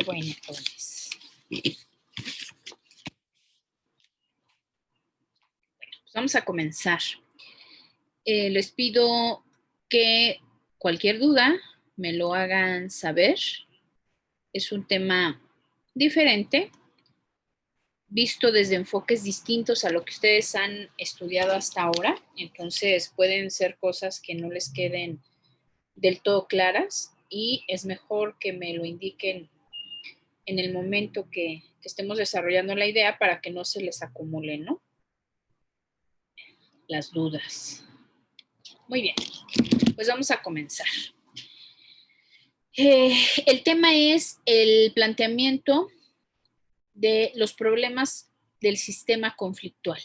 Bueno, pues vamos a comenzar. Les pido que cualquier duda me lo hagan saber. Es un tema diferente, visto desde enfoques distintos a lo que ustedes han estudiado hasta ahora. Entonces pueden ser cosas que no les queden del todo claras y es mejor que me lo indiquen en el momento que estemos desarrollando la idea para que no se les acumulen, ¿no? Las dudas. Muy bien, pues vamos a comenzar. El tema es el planteamiento de los problemas del sistema conflictual.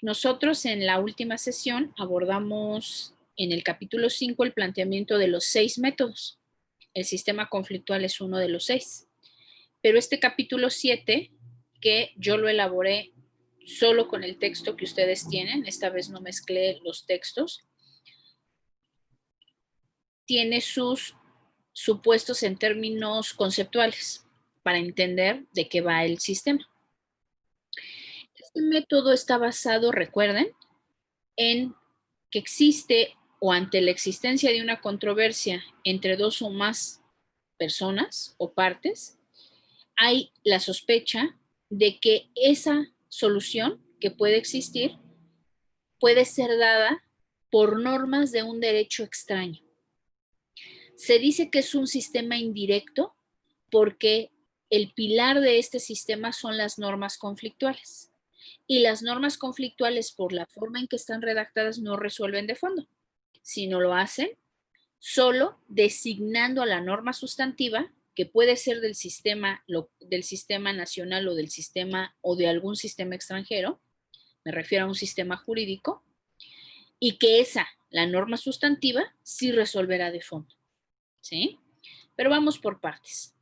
Nosotros en la última sesión abordamos en el capítulo 5 el planteamiento de los 6 métodos. El sistema conflictual es uno de los 6. Pero este capítulo 7, que yo lo elaboré solo con el texto que ustedes tienen, esta vez no mezclé los textos, tiene sus supuestos en términos conceptuales para entender de qué va el sistema. Este método está basado, recuerden, en que existe o ante la existencia de una controversia entre dos o más personas o partes, hay la sospecha de que esa solución que puede existir puede ser dada por normas de un derecho extraño. Se dice que es un sistema indirecto porque el pilar de este sistema son las normas conflictuales. Y las normas conflictuales, por la forma en que están redactadas, no resuelven de fondo, sino lo hacen solo designando a la norma sustantiva, que puede ser del sistema nacional o del sistema o de algún sistema extranjero, me refiero a un sistema jurídico, y que la norma sustantiva, sí resolverá de fondo. ¿Sí? Pero vamos por partes.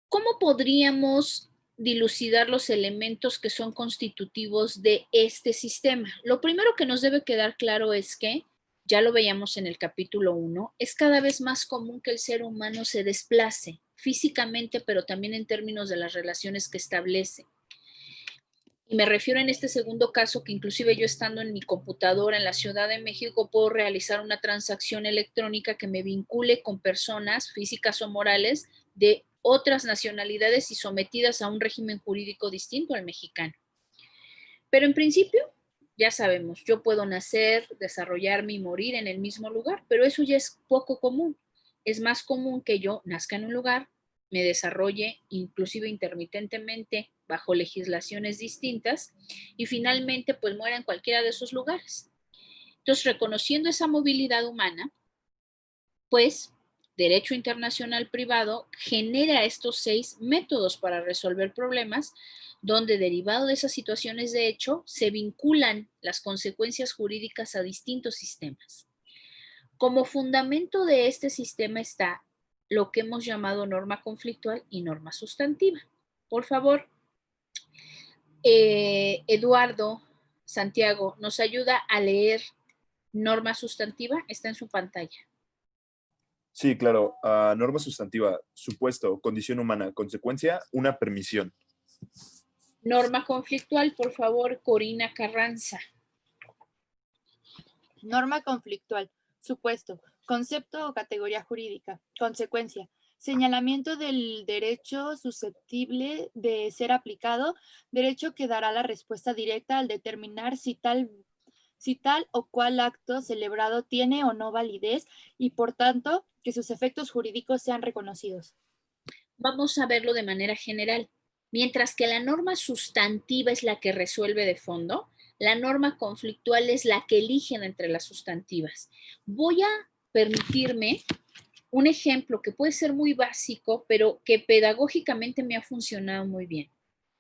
¿Cómo podríamos dilucidar los elementos que son constitutivos de este sistema? Lo primero que nos debe quedar claro es que, ya lo veíamos en el capítulo 1, es cada vez más común que el ser humano se desplace físicamente, pero también en términos de las relaciones que establece. Y me refiero en este segundo caso que inclusive yo estando en mi computadora en la Ciudad de México puedo realizar una transacción electrónica que me vincule con personas físicas o morales de otras nacionalidades y sometidas a un régimen jurídico distinto al mexicano. Pero en principio, ya sabemos, yo puedo nacer, desarrollarme y morir en el mismo lugar, pero eso ya es poco común. Es más común que yo nazca en un lugar, me desarrolle inclusive intermitentemente bajo legislaciones distintas y finalmente pues muera en cualquiera de esos lugares. Entonces, reconociendo esa movilidad humana, pues Derecho Internacional Privado genera estos 6 métodos para resolver problemas donde derivado de esas situaciones de hecho se vinculan las consecuencias jurídicas a distintos sistemas. Como fundamento de este sistema está lo que hemos llamado norma conflictual y norma sustantiva. Por favor, Eduardo, Santiago, ¿nos ayuda a leer norma sustantiva? Está en su pantalla. Sí, claro. Norma sustantiva, supuesto, condición humana, consecuencia, una permisión. Norma conflictual, por favor, Corina Carranza. Norma conflictual, supuesto, concepto o categoría jurídica, consecuencia, señalamiento del derecho susceptible de ser aplicado, derecho que dará la respuesta directa al determinar si tal o cual acto celebrado tiene o no validez y, por tanto, que sus efectos jurídicos sean reconocidos. Vamos a verlo de manera general. Mientras que la norma sustantiva es la que resuelve de fondo, la norma conflictual es la que eligen entre las sustantivas. Voy a permitirme un ejemplo que puede ser muy básico, pero que pedagógicamente me ha funcionado muy bien.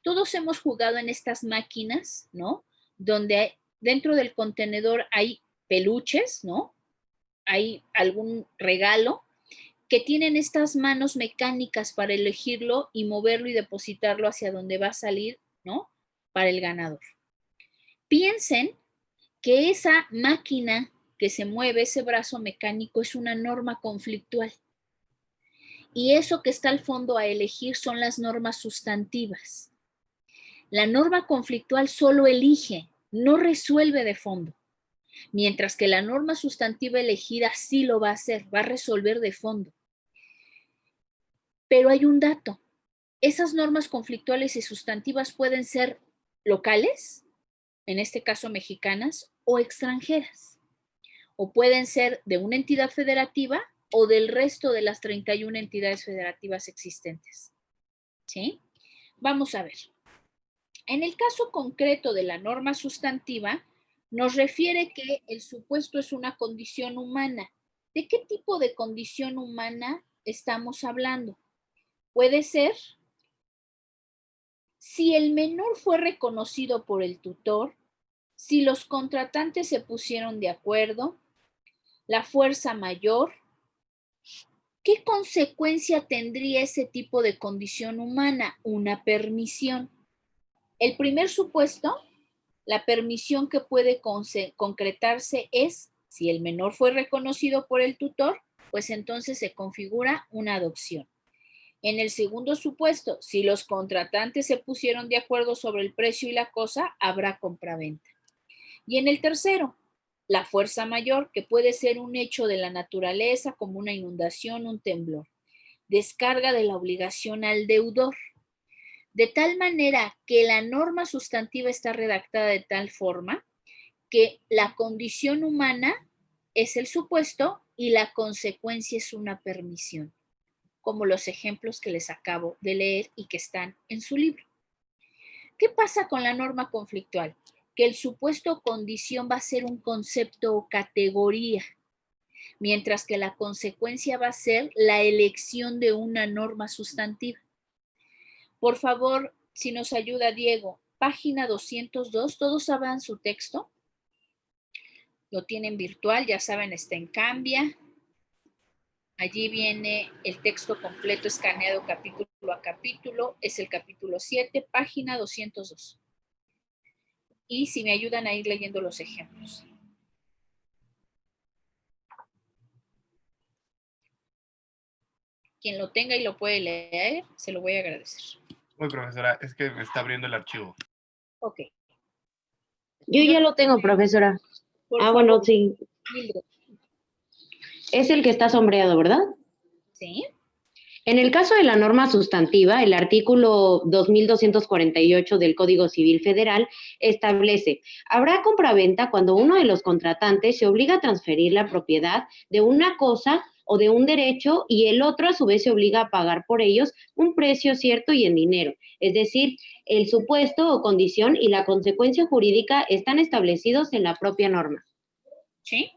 Todos hemos jugado en estas máquinas, ¿no? Donde dentro del contenedor hay peluches, ¿no? Hay algún regalo que tienen estas manos mecánicas para elegirlo y moverlo y depositarlo hacia donde va a salir, ¿no? Para el ganador. Piensen que esa máquina que se mueve, ese brazo mecánico, es una norma conflictual. Y eso que está al fondo a elegir son las normas sustantivas. La norma conflictual solo elige, no resuelve de fondo, mientras que la norma sustantiva elegida sí lo va a hacer, va a resolver de fondo. Pero hay un dato. Esas normas conflictuales y sustantivas pueden ser locales, en este caso mexicanas, o extranjeras. O pueden ser de una entidad federativa o del resto de las 31 entidades federativas existentes. ¿Sí? Vamos a ver. En el caso concreto de la norma sustantiva, nos refiere que el supuesto es una condición humana. ¿De qué tipo de condición humana estamos hablando? Puede ser si el menor fue reconocido por el tutor, si los contratantes se pusieron de acuerdo, la fuerza mayor. ¿Qué consecuencia tendría ese tipo de condición humana? Una permisión. El primer supuesto, la permisión que puede concretarse es, si el menor fue reconocido por el tutor, pues entonces se configura una adopción. En el segundo supuesto, si los contratantes se pusieron de acuerdo sobre el precio y la cosa, habrá compraventa. Y en el tercero, la fuerza mayor, que puede ser un hecho de la naturaleza como una inundación, un temblor. Descarga de la obligación al deudor. De tal manera que la norma sustantiva está redactada de tal forma que la condición humana es el supuesto y la consecuencia es una permisión, como los ejemplos que les acabo de leer y que están en su libro. ¿Qué pasa con la norma conflictual? Que el supuesto o condición va a ser un concepto o categoría, mientras que la consecuencia va a ser la elección de una norma sustantiva. Por favor, si nos ayuda Diego, página 202, todos abran su texto. Lo tienen virtual, ya saben, está en Cambia. Allí viene el texto completo escaneado capítulo a capítulo. Es el capítulo 7, página 202. Y si me ayudan a ir leyendo los ejemplos. Quien lo tenga y lo puede leer, se lo voy a agradecer. Uy, profesora, es que me está abriendo el archivo. Ok. Yo ya lo tengo, profesora. Por Bueno, favor, sí. Mildred. Es el que está sombreado, ¿verdad? Sí. En el caso de la norma sustantiva, el artículo 2248 del Código Civil Federal establece: habrá compraventa cuando uno de los contratantes se obliga a transferir la propiedad de una cosa o de un derecho y el otro a su vez se obliga a pagar por ellos un precio cierto y en dinero. Es decir, el supuesto o condición y la consecuencia jurídica están establecidos en la propia norma. ¿Sí?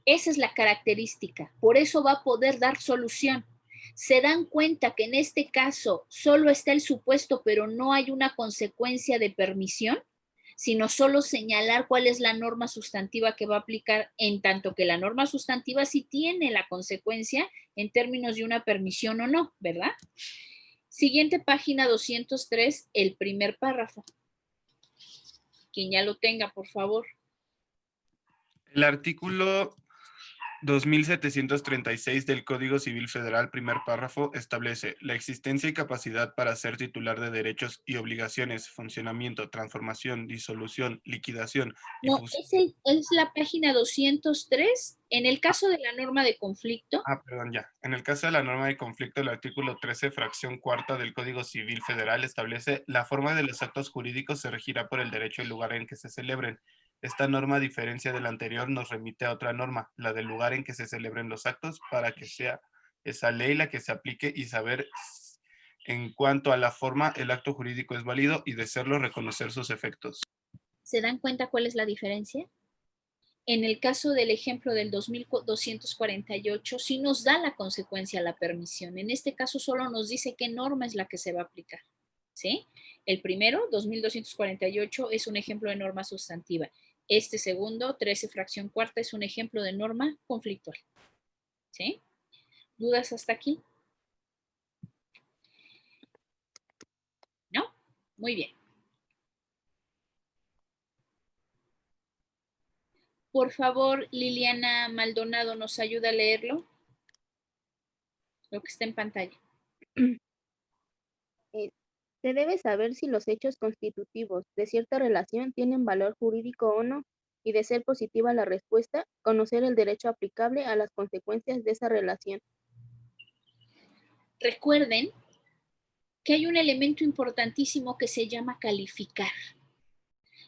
Esa es la característica. Por eso va a poder dar solución. Se dan cuenta que en este caso solo está el supuesto, pero no hay una consecuencia de permisión, sino solo señalar cuál es la norma sustantiva que va a aplicar, en tanto que la norma sustantiva sí tiene la consecuencia en términos de una permisión o no, ¿verdad? Siguiente página 203, el primer párrafo. Quien ya lo tenga, por favor. El artículo 2736 del Código Civil Federal, primer párrafo, establece la existencia y capacidad para ser titular de derechos y obligaciones, funcionamiento, transformación, disolución, liquidación. No, es la página 203. En el caso de la norma de conflicto. Perdón, ya. En el caso de la norma de conflicto, el artículo 13, fracción cuarta del Código Civil Federal establece: la forma de los actos jurídicos se regirá por el derecho y lugar en que se celebren. Esta norma, a diferencia de la anterior, nos remite a otra norma, la del lugar en que se celebren los actos, para que sea esa ley la que se aplique y saber en cuanto a la forma el acto jurídico es válido y, de serlo, reconocer sus efectos. ¿Se dan cuenta cuál es la diferencia? En el caso del ejemplo del 2248, sí nos da la consecuencia la permisión. En este caso solo nos dice qué norma es la que se va a aplicar. ¿Sí? El primero, 2248, es un ejemplo de norma sustantiva. Este segundo, 13 fracción cuarta, es un ejemplo de norma conflictual. ¿Sí? ¿Dudas hasta aquí? ¿No? Muy bien. Por favor, Liliana Maldonado, ¿nos ayuda a leerlo? lo que está en pantalla. Se debe saber si los hechos constitutivos de cierta relación tienen valor jurídico o no, y de ser positiva la respuesta, conocer el derecho aplicable a las consecuencias de esa relación. Recuerden que hay un elemento importantísimo que se llama calificar.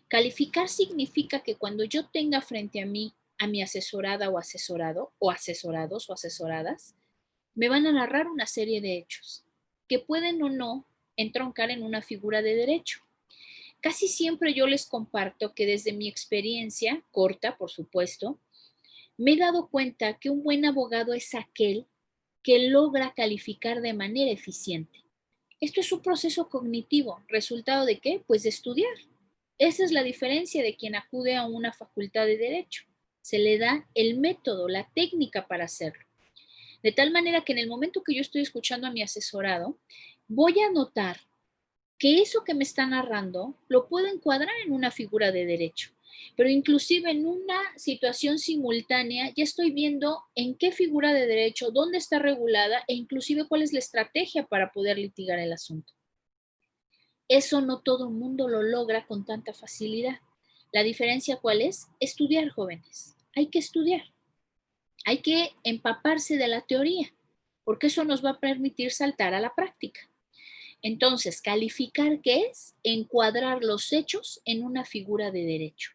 Calificar significa que cuando yo tenga frente a mí a mi asesorada o asesorado, o asesorados o asesoradas, me van a narrar una serie de hechos que pueden o no entroncar en una figura de derecho. Casi siempre yo les comparto que desde mi experiencia, corta por supuesto, me he dado cuenta que un buen abogado es aquel que logra calificar de manera eficiente. Esto es un proceso cognitivo, ¿resultado de qué? Pues de estudiar. Esa es la diferencia de quien acude a una facultad de derecho. Se le da el método, la técnica para hacerlo. De tal manera que en el momento que yo estoy escuchando a mi asesorado, voy a notar que eso que me está narrando lo puedo encuadrar en una figura de derecho, pero inclusive en una situación simultánea ya estoy viendo en qué figura de derecho, dónde está regulada e inclusive cuál es la estrategia para poder litigar el asunto. Eso no todo el mundo lo logra con tanta facilidad. ¿La diferencia cuál es? Estudiar, jóvenes. Hay que estudiar. Hay que empaparse de la teoría, porque eso nos va a permitir saltar a la práctica. Entonces, calificar, ¿qué es? Encuadrar los hechos en una figura de derecho.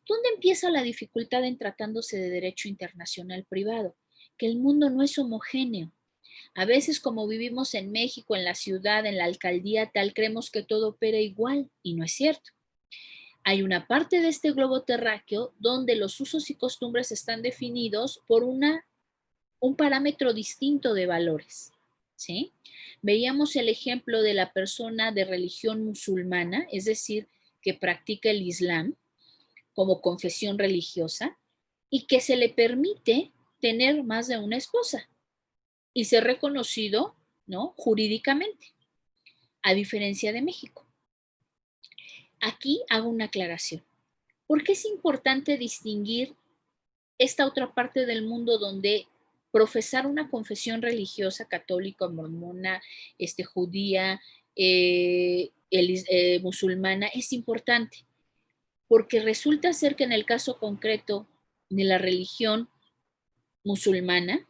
¿Dónde empieza la dificultad en tratándose de derecho internacional privado? Que el mundo no es homogéneo. A veces, como vivimos en México, en la ciudad, en la alcaldía tal, creemos que todo opera igual y no es cierto. Hay una parte de este globo terráqueo donde los usos y costumbres están definidos por un parámetro distinto de valores, ¿sí? Veíamos el ejemplo de la persona de religión musulmana, es decir, que practica el Islam como confesión religiosa y que se le permite tener más de una esposa y ser reconocido, ¿no? Jurídicamente, a diferencia de México. Aquí hago una aclaración. ¿Por qué es importante distinguir esta otra parte del mundo donde profesar una confesión religiosa católica, mormona, judía, musulmana es importante? Porque resulta ser que en el caso concreto de la religión musulmana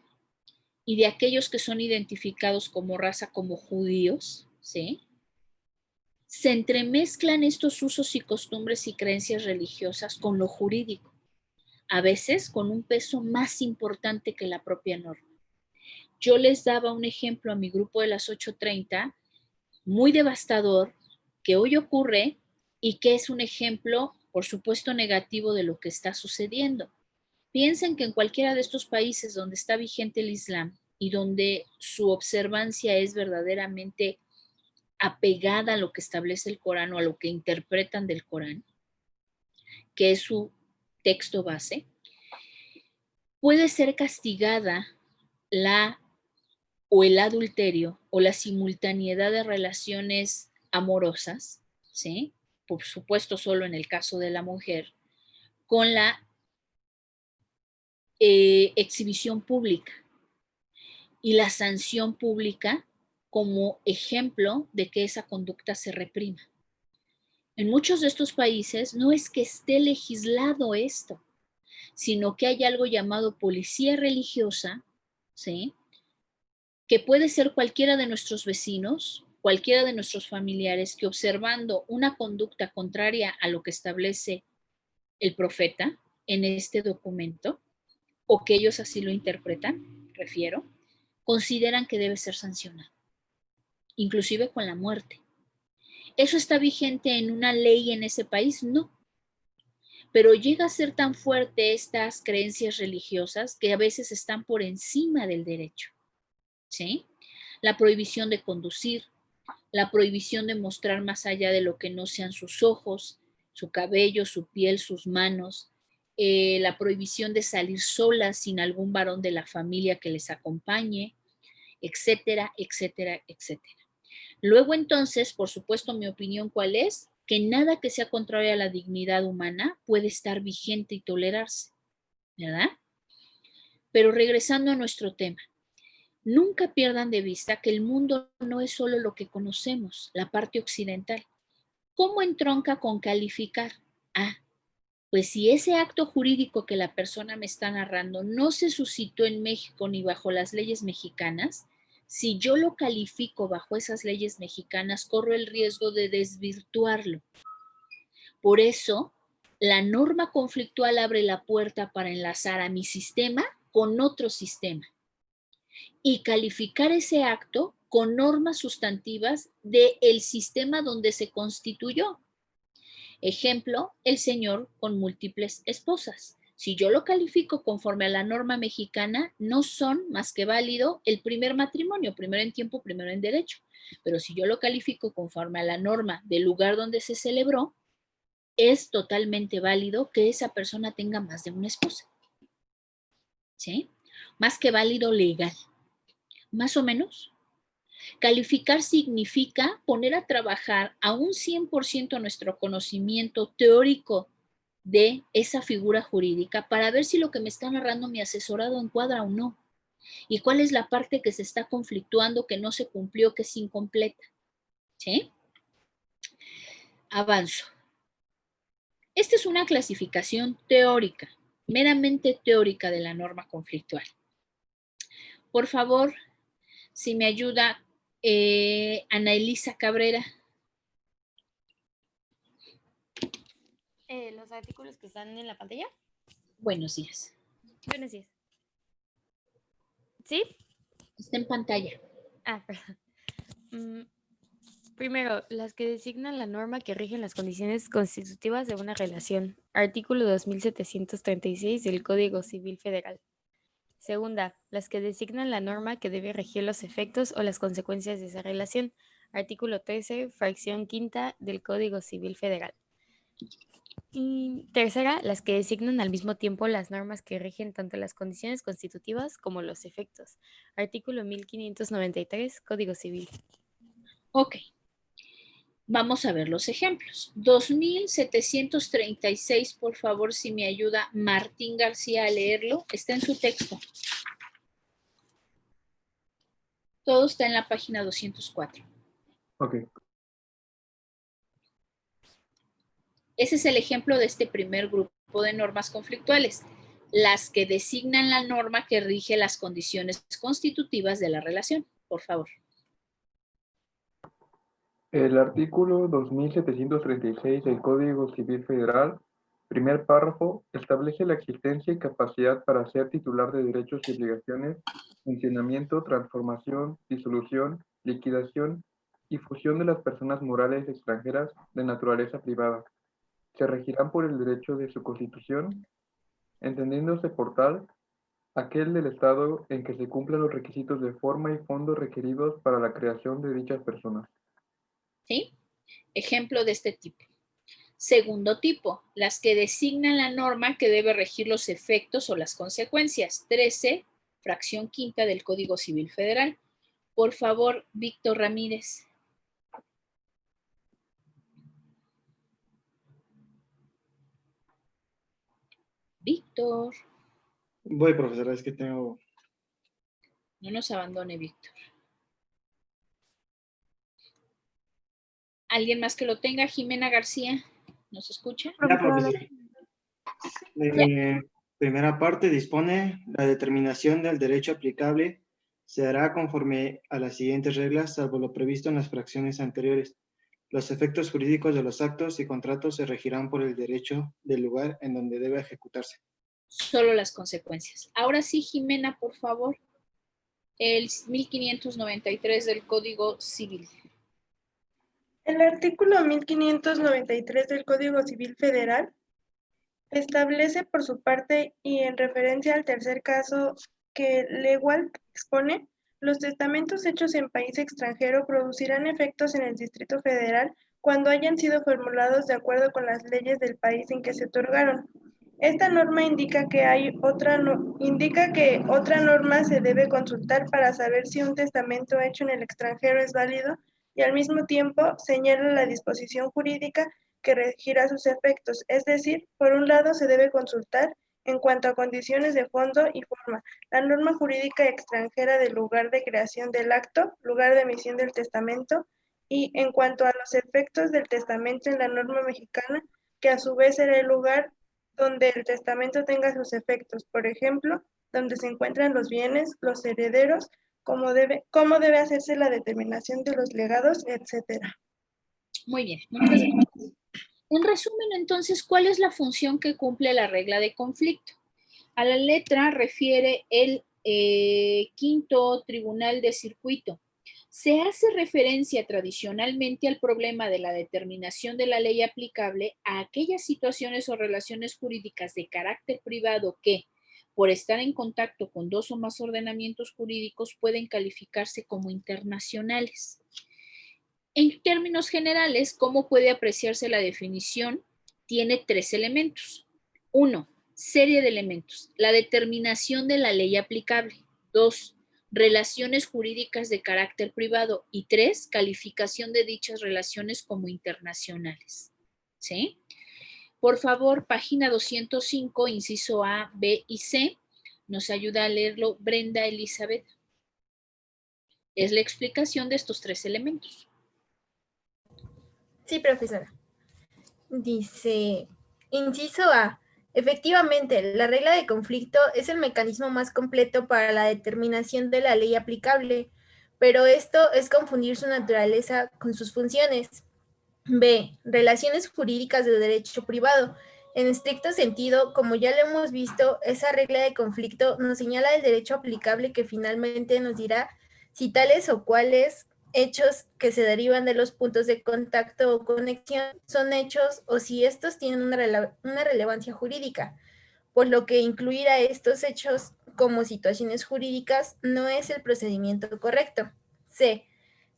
y de aquellos que son identificados como raza, como judíos, ¿sí? Se entremezclan estos usos y costumbres y creencias religiosas con lo jurídico, a veces con un peso más importante que la propia norma. Yo les daba un ejemplo a mi grupo de las 8:30, muy devastador, que hoy ocurre y que es un ejemplo, por supuesto, negativo de lo que está sucediendo. Piensen que en cualquiera de estos países donde está vigente el Islam y donde su observancia es verdaderamente apegada a lo que establece el Corán o a lo que interpretan del Corán, que es su texto base, puede ser castigada o el adulterio o la simultaneidad de relaciones amorosas, ¿sí? Por supuesto, solo en el caso de la mujer, con la exhibición pública y la sanción pública como ejemplo de que esa conducta se reprima. En muchos de estos países no es que esté legislado esto, sino que hay algo llamado policía religiosa, ¿sí? Que puede ser cualquiera de nuestros vecinos, cualquiera de nuestros familiares, que observando una conducta contraria a lo que establece el profeta en este documento, o que ellos así lo interpretan, refiero, consideran que debe ser sancionado, inclusive con la muerte. ¿Eso está vigente en una ley en ese país? No. Pero llega a ser tan fuerte estas creencias religiosas que a veces están por encima del derecho, ¿sí? La prohibición de conducir, la prohibición de mostrar más allá de lo que no sean sus ojos, su cabello, su piel, sus manos, la prohibición de salir solas sin algún varón de la familia que les acompañe, etcétera, etcétera, etcétera. Luego entonces, por supuesto, mi opinión, ¿cuál es? Que nada que sea contrario a la dignidad humana puede estar vigente y tolerarse, ¿verdad? Pero regresando a nuestro tema, Nunca pierdan de vista que el mundo no es solo lo que conocemos, la parte occidental. ¿Cómo entronca con calificar? Ah, pues si ese acto jurídico que la persona me está narrando no se suscitó en México ni bajo las leyes mexicanas, si yo lo califico bajo esas leyes mexicanas, corro el riesgo de desvirtuarlo. Por eso, la norma conflictual abre la puerta para enlazar a mi sistema con otro sistema y calificar ese acto con normas sustantivas del sistema donde se constituyó. Ejemplo, el señor con múltiples esposas. Si yo lo califico conforme a la norma mexicana, no son más que válido el primer matrimonio, primero en tiempo, primero en derecho. Pero si yo lo califico conforme a la norma del lugar donde se celebró, es totalmente válido que esa persona tenga más de una esposa. ¿Sí? Más que válido legal. Más o menos. Calificar significa poner a trabajar a un 100% nuestro conocimiento teórico de esa figura jurídica para ver si lo que me está narrando mi asesorado encuadra o no. Y cuál es la parte que se está conflictuando, que no se cumplió, que es incompleta. ¿Sí? Avanzo. Esta es una clasificación teórica, meramente teórica de la norma conflictual. Por favor, si me ayuda Ana Elisa Cabrera. Los artículos que están en la pantalla. Buenos días. Buenos días. ¿Sí? Está en pantalla. Ah, perdón. Primero, las que designan la norma que rigen las condiciones constitutivas de una relación. Artículo 2736 del Código Civil Federal. Segunda, las que designan la norma que debe regir los efectos o las consecuencias de esa relación. Artículo 13, fracción quinta del Código Civil Federal. Y tercera, las que designan al mismo tiempo las normas que rigen tanto las condiciones constitutivas como los efectos. Artículo 1593, Código Civil. Ok. Vamos a ver los ejemplos. 2736, por favor, si me ayuda Martín García a leerlo. Está en su texto. Todo está en la página 204. Ok. Ese es el ejemplo de este primer grupo de normas conflictuales, las que designan la norma que rige las condiciones constitutivas de la relación. Por favor. El artículo 2736 del Código Civil Federal, primer párrafo, establece la existencia y capacidad para ser titular de derechos y obligaciones, funcionamiento, transformación, disolución, liquidación y fusión de las personas morales extranjeras de naturaleza privada. Se regirán por el derecho de su constitución, entendiéndose por tal aquel del Estado en que se cumplan los requisitos de forma y fondo requeridos para la creación de dichas personas. ¿Sí? Ejemplo de este tipo. Segundo tipo, las que designan la norma que debe regir los efectos o las consecuencias. 13, fracción quinta del Código Civil Federal. Por favor, Víctor Ramírez. Víctor. Voy, profesora, es que tengo... No nos abandone, Víctor. ¿Alguien más que lo tenga? Jimena García, ¿nos escucha? Ya, profesora. Primera parte dispone la determinación del derecho aplicable se hará conforme a las siguientes reglas, salvo lo previsto en las fracciones anteriores. Los efectos jurídicos de los actos y contratos se regirán por el derecho del lugar en donde debe ejecutarse. Solo las consecuencias. Ahora sí, Jimena, por favor. El 1593 del Código Civil. El artículo 1593 del Código Civil Federal establece por su parte y en referencia al tercer caso que legal expone, los testamentos hechos en país extranjero producirán efectos en el Distrito Federal cuando hayan sido formulados de acuerdo con las leyes del país en que se otorgaron. Esta norma indica que otra norma se debe consultar para saber si un testamento hecho en el extranjero es válido y al mismo tiempo señala la disposición jurídica que regirá sus efectos. Es decir, por un lado se debe consultar En cuanto a condiciones de fondo y forma, la norma jurídica extranjera del lugar de creación del acto, lugar de emisión del testamento, y en cuanto a los efectos del testamento en la norma mexicana, que a su vez será el lugar donde el testamento tenga sus efectos, por ejemplo, donde se encuentran los bienes, los herederos, cómo debe hacerse la determinación de los legados, etcétera. Muy bien, muchas gracias. En resumen, entonces, ¿cuál es la función que cumple la regla de conflicto? A la letra refiere el quinto tribunal de circuito. Se hace referencia tradicionalmente al problema de la determinación de la ley aplicable a aquellas situaciones o relaciones jurídicas de carácter privado que, por estar en contacto con dos o más ordenamientos jurídicos, pueden calificarse como internacionales. En términos generales, ¿cómo puede apreciarse la definición? Tiene tres elementos. 1. Serie de elementos. La determinación de la ley aplicable. 2. Relaciones jurídicas de carácter privado. Y 3. Calificación de dichas relaciones como internacionales. ¿Sí? Por favor, página 205, inciso A, B y C. Nos ayuda a leerlo Brenda Elizabeth. Es la explicación de estos tres elementos. Sí, profesora. Dice, inciso A. Efectivamente, la regla de conflicto es el mecanismo más completo para la determinación de la ley aplicable, pero esto es confundir su naturaleza con sus funciones. B. Relaciones jurídicas de derecho privado. En estricto sentido, como ya lo hemos visto, esa regla de conflicto nos señala el derecho aplicable que finalmente nos dirá si tales o cuales hechos que se derivan de los puntos de contacto o conexión son hechos o si estos tienen una relevancia jurídica, por lo que incluir a estos hechos como situaciones jurídicas no es el procedimiento correcto. C.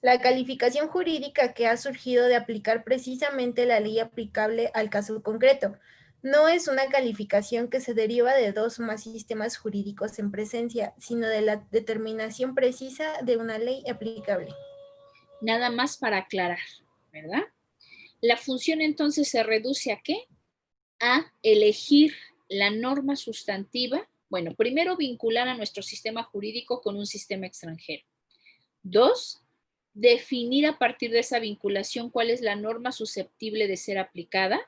La calificación jurídica que ha surgido de aplicar precisamente la ley aplicable al caso concreto. No es una calificación que se deriva de dos o más sistemas jurídicos en presencia, sino de la determinación precisa de una ley aplicable. Nada más para aclarar, ¿verdad? La función entonces se reduce ¿a qué? A elegir la norma sustantiva. Bueno, primero vincular a nuestro sistema jurídico con un sistema extranjero. 2, definir a partir de esa vinculación cuál es la norma susceptible de ser aplicada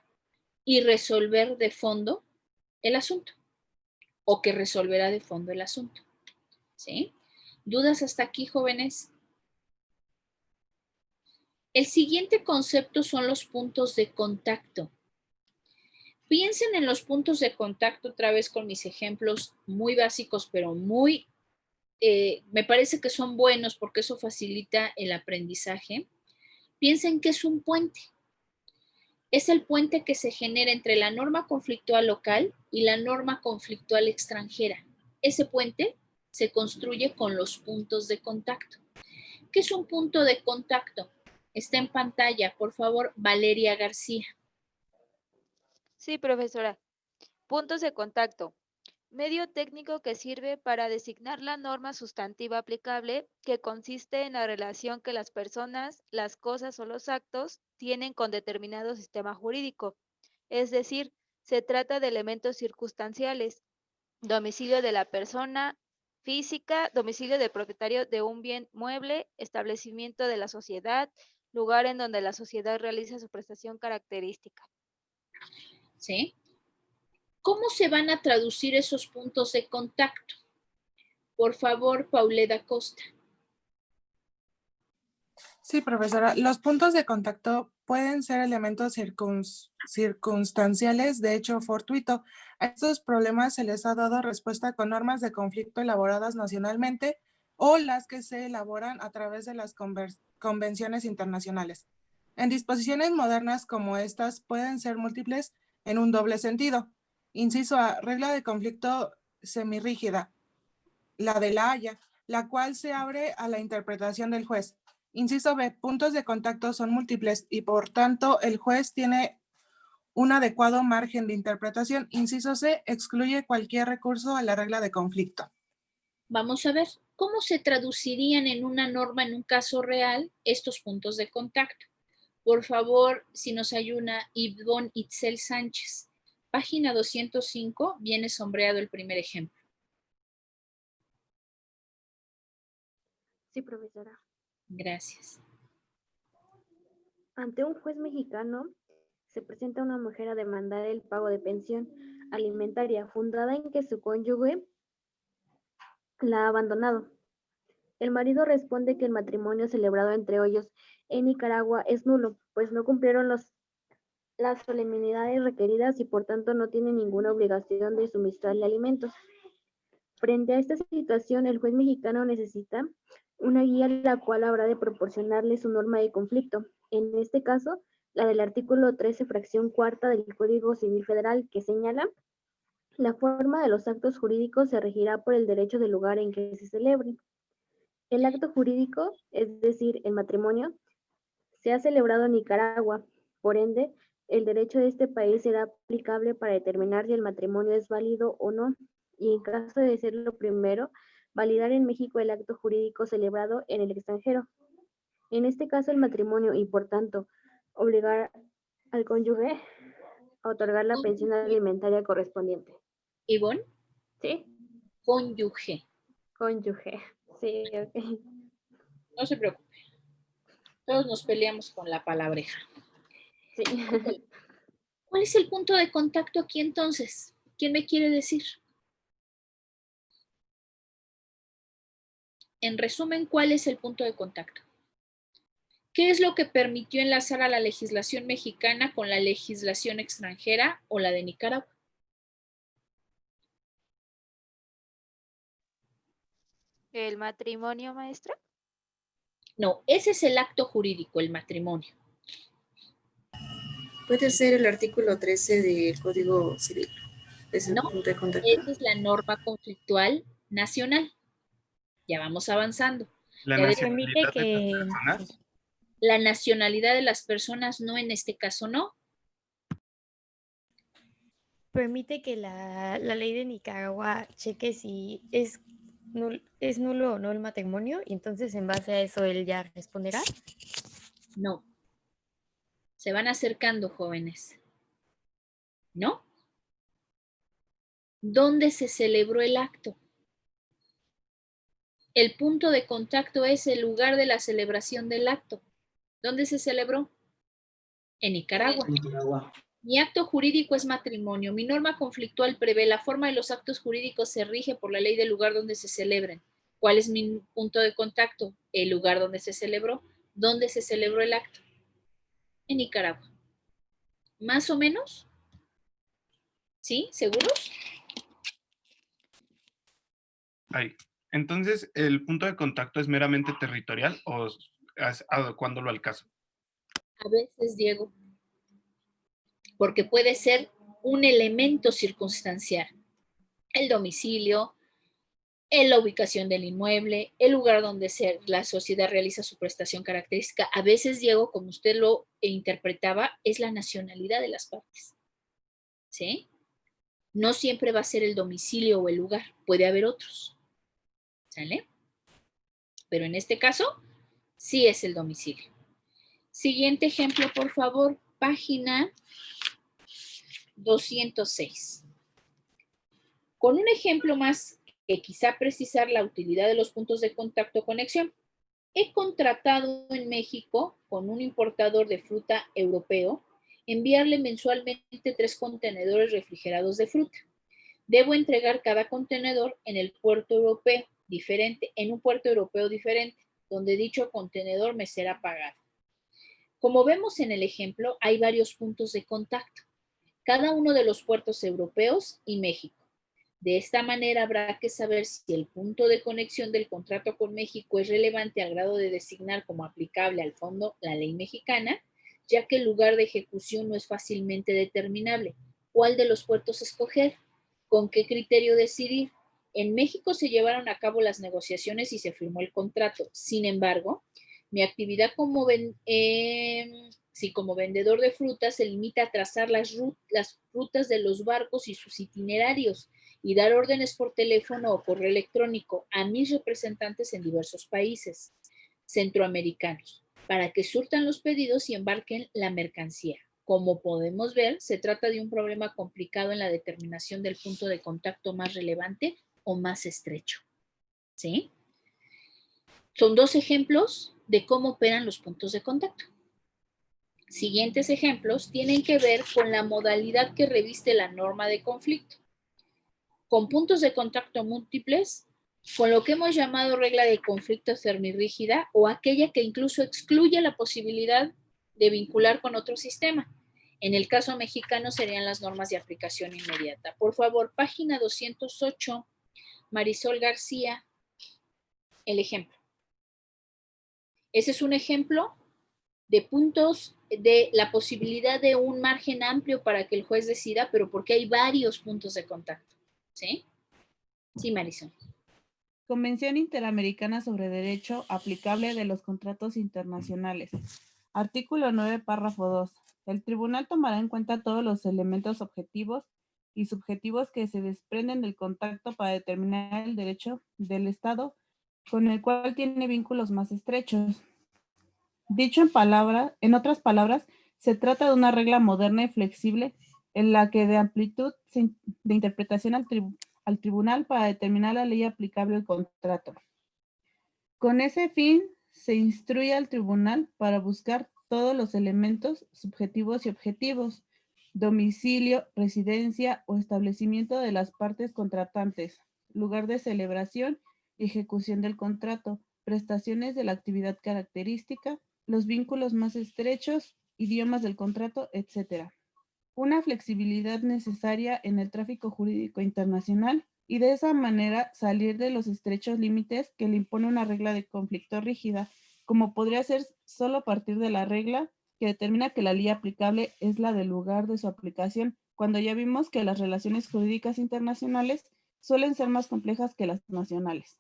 y resolver de fondo el asunto o que resolverá de fondo el asunto. ¿Sí? ¿Dudas hasta aquí, jóvenes? El siguiente concepto son los puntos de contacto. Piensen en los puntos de contacto otra vez con mis ejemplos muy básicos, pero muy, me parece que son buenos porque eso facilita el aprendizaje. Piensen que es un puente. Es el puente que se genera entre la norma conflictual local y la norma conflictual extranjera. Ese puente se construye con los puntos de contacto. ¿Qué es un punto de contacto? Está en pantalla, por favor, Valeria García. Sí, profesora. Puntos de contacto. Medio técnico que sirve para designar la norma sustantiva aplicable que consiste en la relación que las personas, las cosas o los actos tienen con determinado sistema jurídico. Es decir, se trata de elementos circunstanciales. Domicilio de la persona física, domicilio del propietario de un bien mueble, establecimiento de la sociedad, lugar en donde la sociedad realiza su prestación característica. ¿Sí? ¿Cómo se van a traducir esos puntos de contacto? Por favor, Pauleda Costa. Sí, profesora. Los puntos de contacto pueden ser elementos circunstanciales de hecho fortuito. A estos problemas se les ha dado respuesta con normas de conflicto elaboradas nacionalmente o las que se elaboran a través de las convenciones internacionales. En disposiciones modernas como estas pueden ser múltiples en un doble sentido. Inciso A, regla de conflicto semirrígida, la de La Haya, la cual se abre a la interpretación del juez. Inciso B, puntos de contacto son múltiples y por tanto el juez tiene un adecuado margen de interpretación. Inciso C, excluye cualquier recurso a la regla de conflicto. Vamos a ver, ¿cómo se traducirían en una norma, en un caso real, estos puntos de contacto? Por favor, si nos ayuda Ivonne Itzel Sánchez. página 205 viene sombreado el primer ejemplo. Sí, profesora. Gracias. Ante un juez mexicano se presenta una mujer a demandar el pago de pensión alimentaria fundada en que su cónyuge la ha abandonado. El marido responde que el matrimonio celebrado entre ellos en Nicaragua es nulo, pues no cumplieron las solemnidades requeridas y por tanto no tiene ninguna obligación de suministrarle alimentos. Frente a esta situación, el juez mexicano necesita una guía la cual habrá de proporcionarle su norma de conflicto. En este caso, la del artículo 13, fracción cuarta del Código Civil Federal, que señala: la forma de los actos jurídicos se regirá por el derecho del lugar en que se celebren. El acto jurídico, es decir, el matrimonio, se ha celebrado en Nicaragua. Por ende, el derecho de este país será aplicable para determinar si el matrimonio es válido o no, y en caso de ser lo primero, validar en México el acto jurídico celebrado en el extranjero. En este caso, el matrimonio y, por tanto, obligar al cónyuge a otorgar la pensión alimentaria correspondiente. ¿Ivonne? ¿Sí? Cónyuge. Cónyuge. Sí, ok. No se preocupe. Todos nos peleamos con la palabreja. Sí. ¿Cuál es el punto de contacto aquí entonces? ¿Quién me quiere decir? En resumen, ¿cuál es el punto de contacto? ¿Qué es lo que permitió enlazar a la legislación mexicana con la legislación extranjera o la de Nicaragua? ¿El matrimonio, maestra? No, ese es el acto jurídico, el matrimonio. Puede ser el artículo 13 del Código Civil. Es el No, punto de contacto. esa es la norma conflictual nacional. Ya vamos avanzando. La Ya nacionalidad que- de las personas. La nacionalidad de las personas no, en este caso no. Permite que la ley de Nicaragua cheque si es nulo o no el matrimonio, y entonces en base a eso él ya responderá. No. Se van acercando, jóvenes. ¿No? ¿Dónde se celebró el acto? El punto de contacto es el lugar de la celebración del acto. ¿Dónde se celebró? En Nicaragua. Nicaragua. Mi acto jurídico es matrimonio. Mi norma conflictual prevé la forma de los actos jurídicos se rige por la ley del lugar donde se celebren. ¿Cuál es mi punto de contacto? El lugar donde se celebró. ¿Dónde se celebró el acto? En Nicaragua. ¿Más o menos? ¿Sí? ¿Seguros? Ahí. Entonces, ¿el punto de contacto es meramente territorial o adecuándolo al caso? A veces, Diego, porque puede ser un elemento circunstancial. El domicilio, la ubicación del inmueble, el lugar donde la sociedad realiza su prestación característica. A veces, Diego, como usted lo interpretaba, es la nacionalidad de las partes. ¿Sí? No siempre va a ser el domicilio o el lugar, puede haber otros. ¿Sale? Pero en este caso, sí es el domicilio. Siguiente ejemplo, por favor, página 206. Con un ejemplo más que quizá precisar la utilidad de los puntos de contacto o conexión. He contratado en México con un importador de fruta europeo enviarle mensualmente 3 contenedores refrigerados de fruta. Debo entregar cada contenedor en el puerto europeo diferente, en un puerto europeo diferente, donde dicho contenedor me será pagado. Como vemos en el ejemplo, hay varios puntos de contacto, cada uno de los puertos europeos y México. De esta manera habrá que saber si el punto de conexión del contrato con México es relevante al grado de designar como aplicable al fondo la ley mexicana, ya que el lugar de ejecución no es fácilmente determinable. ¿Cuál de los puertos escoger? ¿Con qué criterio decidir? En México se llevaron a cabo las negociaciones y se firmó el contrato. Sin embargo, mi actividad como vendedor de frutas se limita a trazar las rutas de los barcos y sus itinerarios y dar órdenes por teléfono o correo electrónico a mis representantes en diversos países centroamericanos para que surtan los pedidos y embarquen la mercancía. Como podemos ver, se trata de un problema complicado en la determinación del punto de contacto más relevante o más estrecho. ¿Sí? Son dos ejemplos de cómo operan los puntos de contacto. Siguientes ejemplos tienen que ver con la modalidad que reviste la norma de conflicto. Con puntos de contacto múltiples, con lo que hemos llamado regla de conflicto semirrígida o aquella que incluso excluye la posibilidad de vincular con otro sistema. En el caso mexicano serían las normas de aplicación inmediata. Por favor, página 208, Marisol García, el ejemplo. Ese es un ejemplo de puntos de la posibilidad de un margen amplio para que el juez decida, pero porque hay varios puntos de contacto. ¿Sí? Sí, Marisol. Convención Interamericana sobre Derecho Aplicable de los Contratos Internacionales. Artículo 9, párrafo 2. El tribunal tomará en cuenta todos los elementos objetivos y subjetivos que se desprenden del contacto para determinar el derecho del Estado con el cual tiene vínculos más estrechos. Dicho en otras palabras, se trata de una regla moderna y flexible en la que de amplitud de interpretación al tribunal para determinar la ley aplicable al contrato. Con ese fin, se instruye al tribunal para buscar todos los elementos subjetivos y objetivos, domicilio, residencia o establecimiento de las partes contratantes, lugar de celebración y ejecución del contrato, prestaciones de la actividad característica, los vínculos más estrechos, idiomas del contrato, etc. Una flexibilidad necesaria en el tráfico jurídico internacional y de esa manera salir de los estrechos límites que le impone una regla de conflicto rígida, como podría ser solo a partir de la regla que determina que la ley aplicable es la del lugar de su aplicación, cuando ya vimos que las relaciones jurídicas internacionales suelen ser más complejas que las nacionales.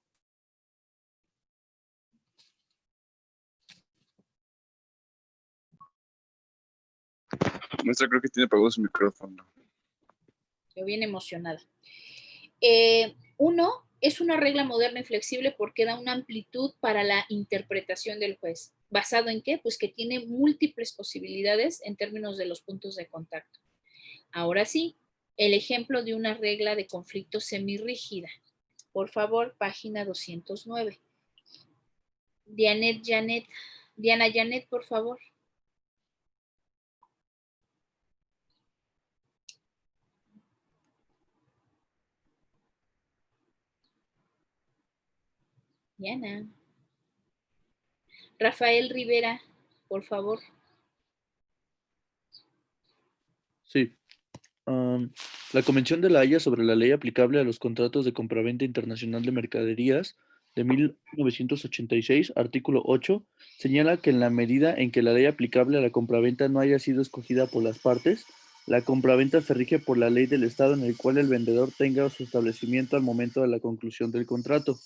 Maestra, creo que tiene apagado su micrófono. Yo bien emocionada. Uno, es una regla moderna y flexible porque da una amplitud para la interpretación del juez. ¿Basado en qué? Pues que tiene múltiples posibilidades en términos de los puntos de contacto. Ahora sí, el ejemplo de una regla de conflicto semirrígida. Por favor, página 209. Diana Janet, por favor. Diana. Rafael Rivera, por favor. Sí. La Convención de La Haya sobre la ley aplicable a los contratos de compraventa internacional de mercaderías de 1986, artículo 8, señala que en la medida en que la ley aplicable a la compraventa no haya sido escogida por las partes, la compraventa se rige por la ley del Estado en el cual el vendedor tenga su establecimiento al momento de la conclusión del contrato.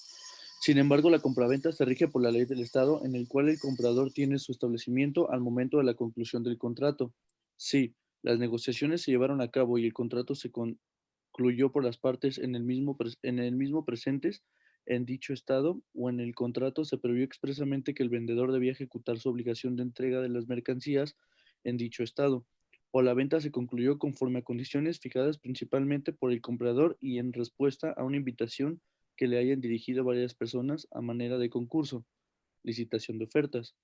Sin embargo, la compraventa se rige por la ley del Estado en el cual el comprador tiene su establecimiento al momento de la conclusión del contrato. Sí, las negociaciones se llevaron a cabo y el contrato se concluyó por las partes en el mismo presentes en dicho estado, o en el contrato se previó expresamente que el vendedor debía ejecutar su obligación de entrega de las mercancías en dicho estado, o la venta se concluyó conforme a condiciones fijadas principalmente por el comprador y en respuesta a una invitación que le hayan dirigido varias personas a manera de concurso, licitación de ofertas.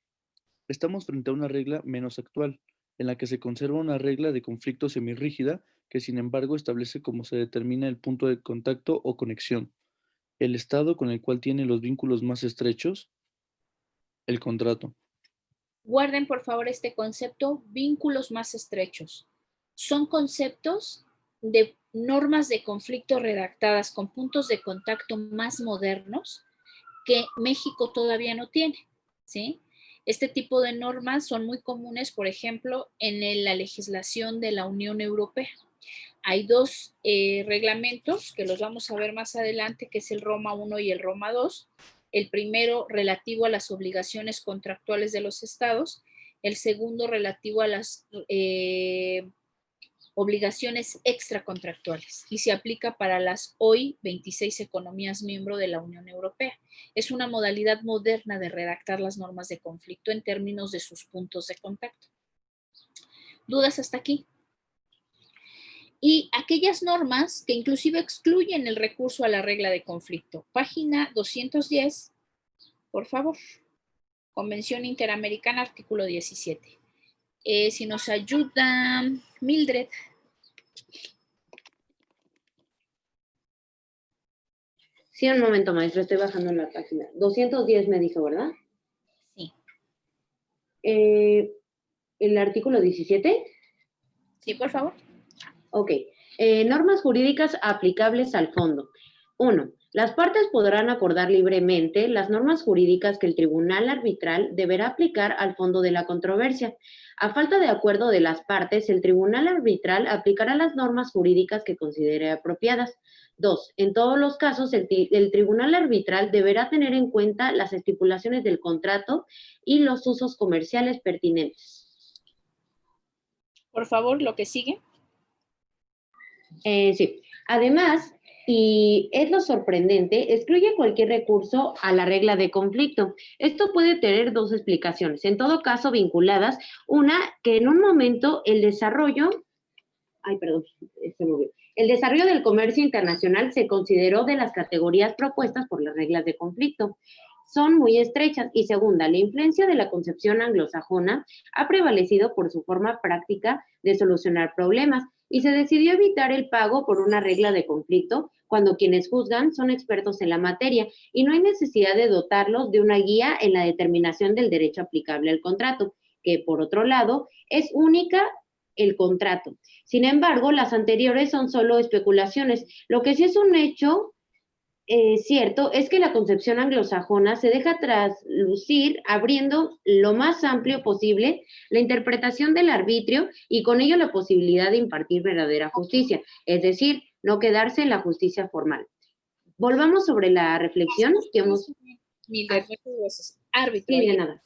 Estamos frente a una regla menos actual, en la que se conserva una regla de conflicto semirrígida que sin embargo establece cómo se determina el punto de contacto o conexión, el estado con el cual tiene los vínculos más estrechos, el contrato. Guarden por favor este concepto, vínculos más estrechos. Son conceptos de normas de conflicto redactadas con puntos de contacto más modernos que México todavía no tiene, ¿sí? Este tipo de normas son muy comunes, por ejemplo, en la legislación de la Unión Europea. Hay dos reglamentos que los vamos a ver más adelante, que es el Roma I y el Roma II. El primero relativo a las obligaciones contractuales de los estados, el segundo relativo a las obligaciones extracontractuales y se aplica para las hoy 26 economías miembro de la Unión Europea. Es una modalidad moderna de redactar las normas de conflicto en términos de sus puntos de contacto. ¿Dudas hasta aquí? Y aquellas normas que inclusive excluyen el recurso a la regla de conflicto. Página 210, por favor. Convención Interamericana, artículo 17. Si nos ayuda Mildred. Sí, un momento, maestro, estoy bajando la página. 210 me dijo, ¿verdad? Sí. ¿El artículo 17? Sí, por favor. Ok. Normas jurídicas aplicables al fondo. 1. Las partes podrán acordar libremente las normas jurídicas que el tribunal arbitral deberá aplicar al fondo de la controversia. A falta de acuerdo de las partes, el tribunal arbitral aplicará las normas jurídicas que considere apropiadas. 2. En todos los casos, el tribunal arbitral deberá tener en cuenta las estipulaciones del contrato y los usos comerciales pertinentes. Por favor, lo que sigue. Sí. Además, y es lo sorprendente, excluye cualquier recurso a la regla de conflicto. Esto puede tener dos explicaciones, en todo caso vinculadas. Una, que en un momento el desarrollo del comercio internacional se consideró de las categorías propuestas por las reglas de conflicto. Son muy estrechas. Y segunda, la influencia de la concepción anglosajona ha prevalecido por su forma práctica de solucionar problemas y se decidió evitar el pago por una regla de conflicto cuando quienes juzgan son expertos en la materia y no hay necesidad de dotarlos de una guía en la determinación del derecho aplicable al contrato, que por otro lado es única el contrato. Sin embargo, las anteriores son solo especulaciones. Lo que sí es un hecho cierto es que la concepción anglosajona se deja traslucir abriendo lo más amplio posible la interpretación del arbitrio y con ello la posibilidad de impartir verdadera justicia, es decir, no quedarse en la justicia formal. Volvamos sobre la reflexión que hemos... Árbitro. Sí, de nada.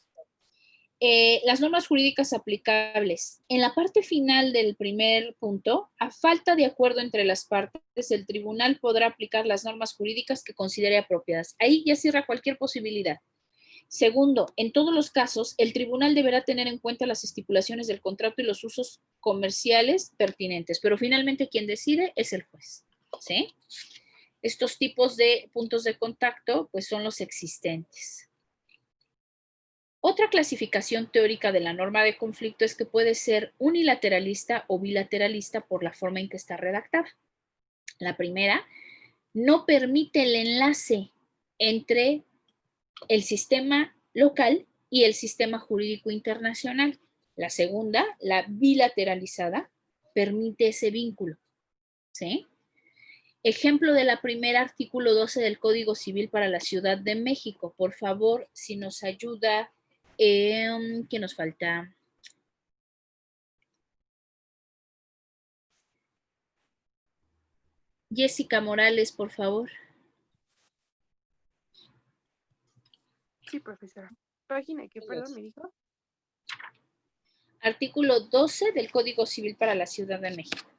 Las normas jurídicas aplicables. En la parte final del primer punto, a falta de acuerdo entre las partes, el tribunal podrá aplicar las normas jurídicas que considere apropiadas. Ahí ya cierra cualquier posibilidad. Segundo, en todos los casos, el tribunal deberá tener en cuenta las estipulaciones del contrato y los usos comerciales pertinentes, pero finalmente quien decide es el juez, ¿sí? Estos tipos de puntos de contacto, pues son los existentes. Otra clasificación teórica de la norma de conflicto es que puede ser unilateralista o bilateralista por la forma en que está redactada. La primera, no permite el enlace entre el sistema local y el sistema jurídico internacional. La segunda, la bilateralizada, permite ese vínculo, ¿sí? Ejemplo de la primera, artículo 12 del Código Civil para la Ciudad de México. Por favor, si nos ayuda... ¿qué nos falta? Jessica Morales, por favor. Sí, profesora. ¿Página qué, perdón, me dijo? Artículo 12 del Código Civil para la Ciudad de México.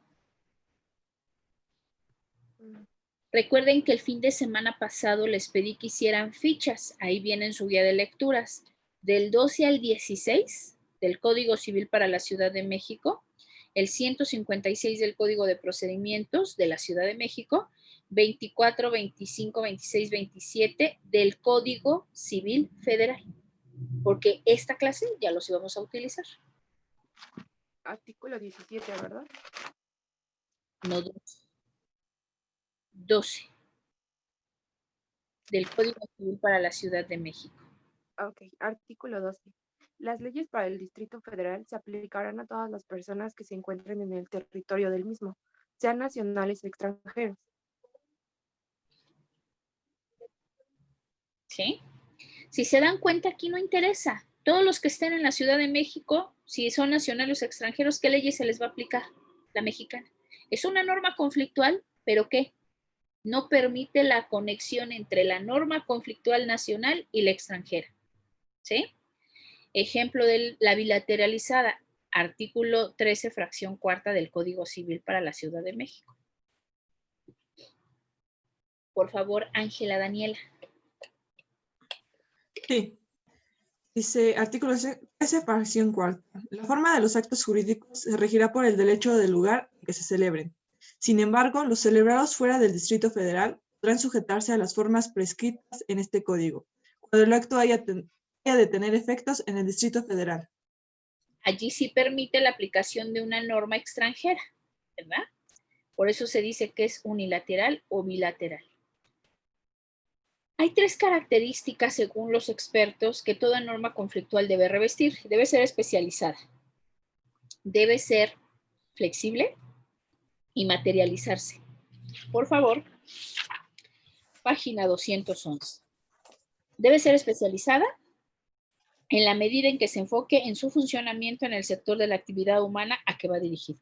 Recuerden que el fin de semana pasado les pedí que hicieran fichas. Ahí viene su guía de lecturas. Del 12 al 16 del Código Civil para la Ciudad de México, el 156 del Código de Procedimientos de la Ciudad de México, 24, 25, 26, 27 del Código Civil Federal, porque esta clase ya los íbamos a utilizar. Artículo 17, ¿verdad? No, 12 del Código Civil para la Ciudad de México. Ok, artículo 12. Las leyes para el Distrito Federal se aplicarán a todas las personas que se encuentren en el territorio del mismo, sean nacionales o extranjeros. ¿Sí? Si se dan cuenta, aquí no interesa. Todos los que estén en la Ciudad de México, si son nacionales o extranjeros, ¿qué leyes se les va a aplicar? La mexicana. Es una norma conflictual, pero ¿qué? No permite la conexión entre la norma conflictual nacional y la extranjera. ¿Sí? Ejemplo de la bilateralizada, artículo 13, fracción cuarta del Código Civil para la Ciudad de México. Por favor, Ángela Daniela. Sí. Dice, artículo 13, fracción cuarta. La forma de los actos jurídicos se regirá por el derecho del lugar en que se celebren. Sin embargo, los celebrados fuera del Distrito Federal podrán sujetarse a las formas prescritas en este código, cuando el acto haya de tener efectos en el Distrito Federal. Allí sí permite la aplicación de una norma extranjera, ¿verdad? Por eso se dice que es unilateral o bilateral. Hay 3 características, según los expertos, que toda norma conflictual debe revestir. Debe ser especializada, debe ser flexible y materializarse. Por favor, página 211. Debe ser especializada en la medida en que se enfoque en su funcionamiento en el sector de la actividad humana a que va dirigido.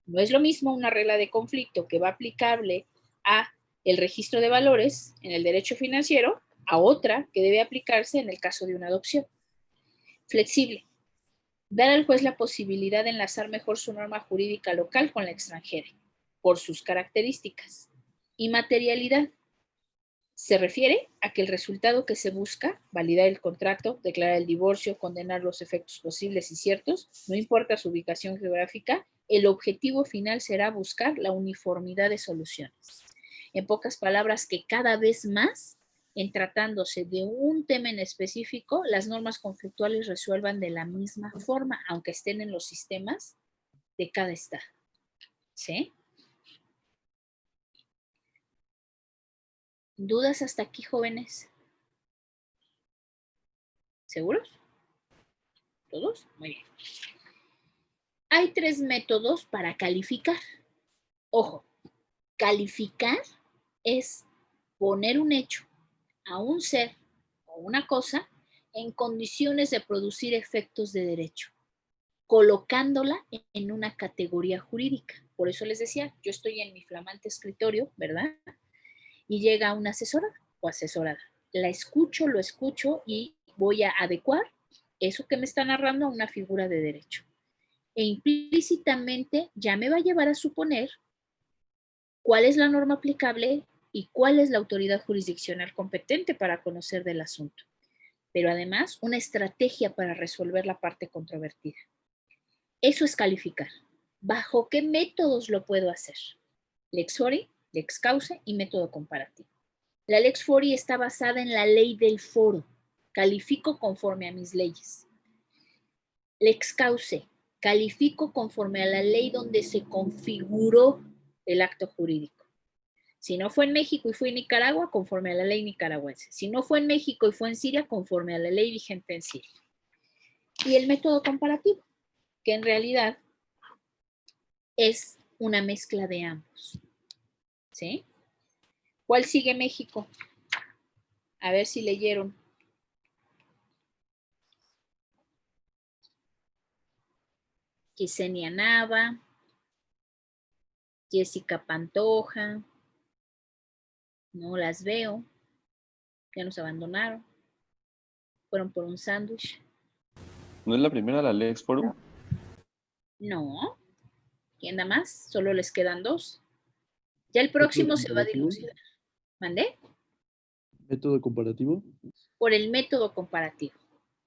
No es lo mismo una regla de conflicto que va aplicable a el registro de valores en el derecho financiero a otra que debe aplicarse en el caso de una adopción. Flexible. Dar al juez la posibilidad de enlazar mejor su norma jurídica local con la extranjera, por sus características. Y materialidad. Se refiere a que el resultado que se busca, validar el contrato, declarar el divorcio, condenar los efectos posibles y ciertos, no importa su ubicación geográfica, el objetivo final será buscar la uniformidad de soluciones. En pocas palabras, que cada vez más, en tratándose de un tema en específico, las normas conflictuales resuelvan de la misma forma, aunque estén en los sistemas de cada estado. ¿Sí? ¿Dudas hasta aquí, jóvenes? ¿Seguros? ¿Todos? Muy bien. Hay 3 métodos para calificar. Ojo, calificar es poner un hecho a un ser o una cosa en condiciones de producir efectos de derecho, colocándola en una categoría jurídica. Por eso les decía, yo estoy en mi flamante escritorio, ¿verdad? Y llega una asesora o asesorada. La escucho, lo escucho y voy a adecuar eso que me está narrando a una figura de derecho. E implícitamente ya me va a llevar a suponer cuál es la norma aplicable y cuál es la autoridad jurisdiccional competente para conocer del asunto. Pero además, una estrategia para resolver la parte controvertida. Eso es calificar. ¿Bajo qué métodos lo puedo hacer? Lex fori, lex cause y método comparativo. La lex fori está basada en la ley del foro. Califico conforme a mis leyes. Lex cause, califico conforme a la ley donde se configuró el acto jurídico. Si no fue en México y fue en Nicaragua, conforme a la ley nicaragüense. Si no fue en México y fue en Siria, conforme a la ley vigente en Siria. Y el método comparativo, que en realidad es una mezcla de ambos. ¿Sí? ¿Cuál sigue México? A ver si leyeron. Ksenia Nava, Jessica Pantoja, no las veo, ya nos abandonaron, fueron por un sándwich. ¿No es la primera la Lex Forum? No, ¿quién da más? Solo les quedan 2. Ya el próximo se va a dilucidar. ¿Mandé? ¿Método comparativo? Por el método comparativo,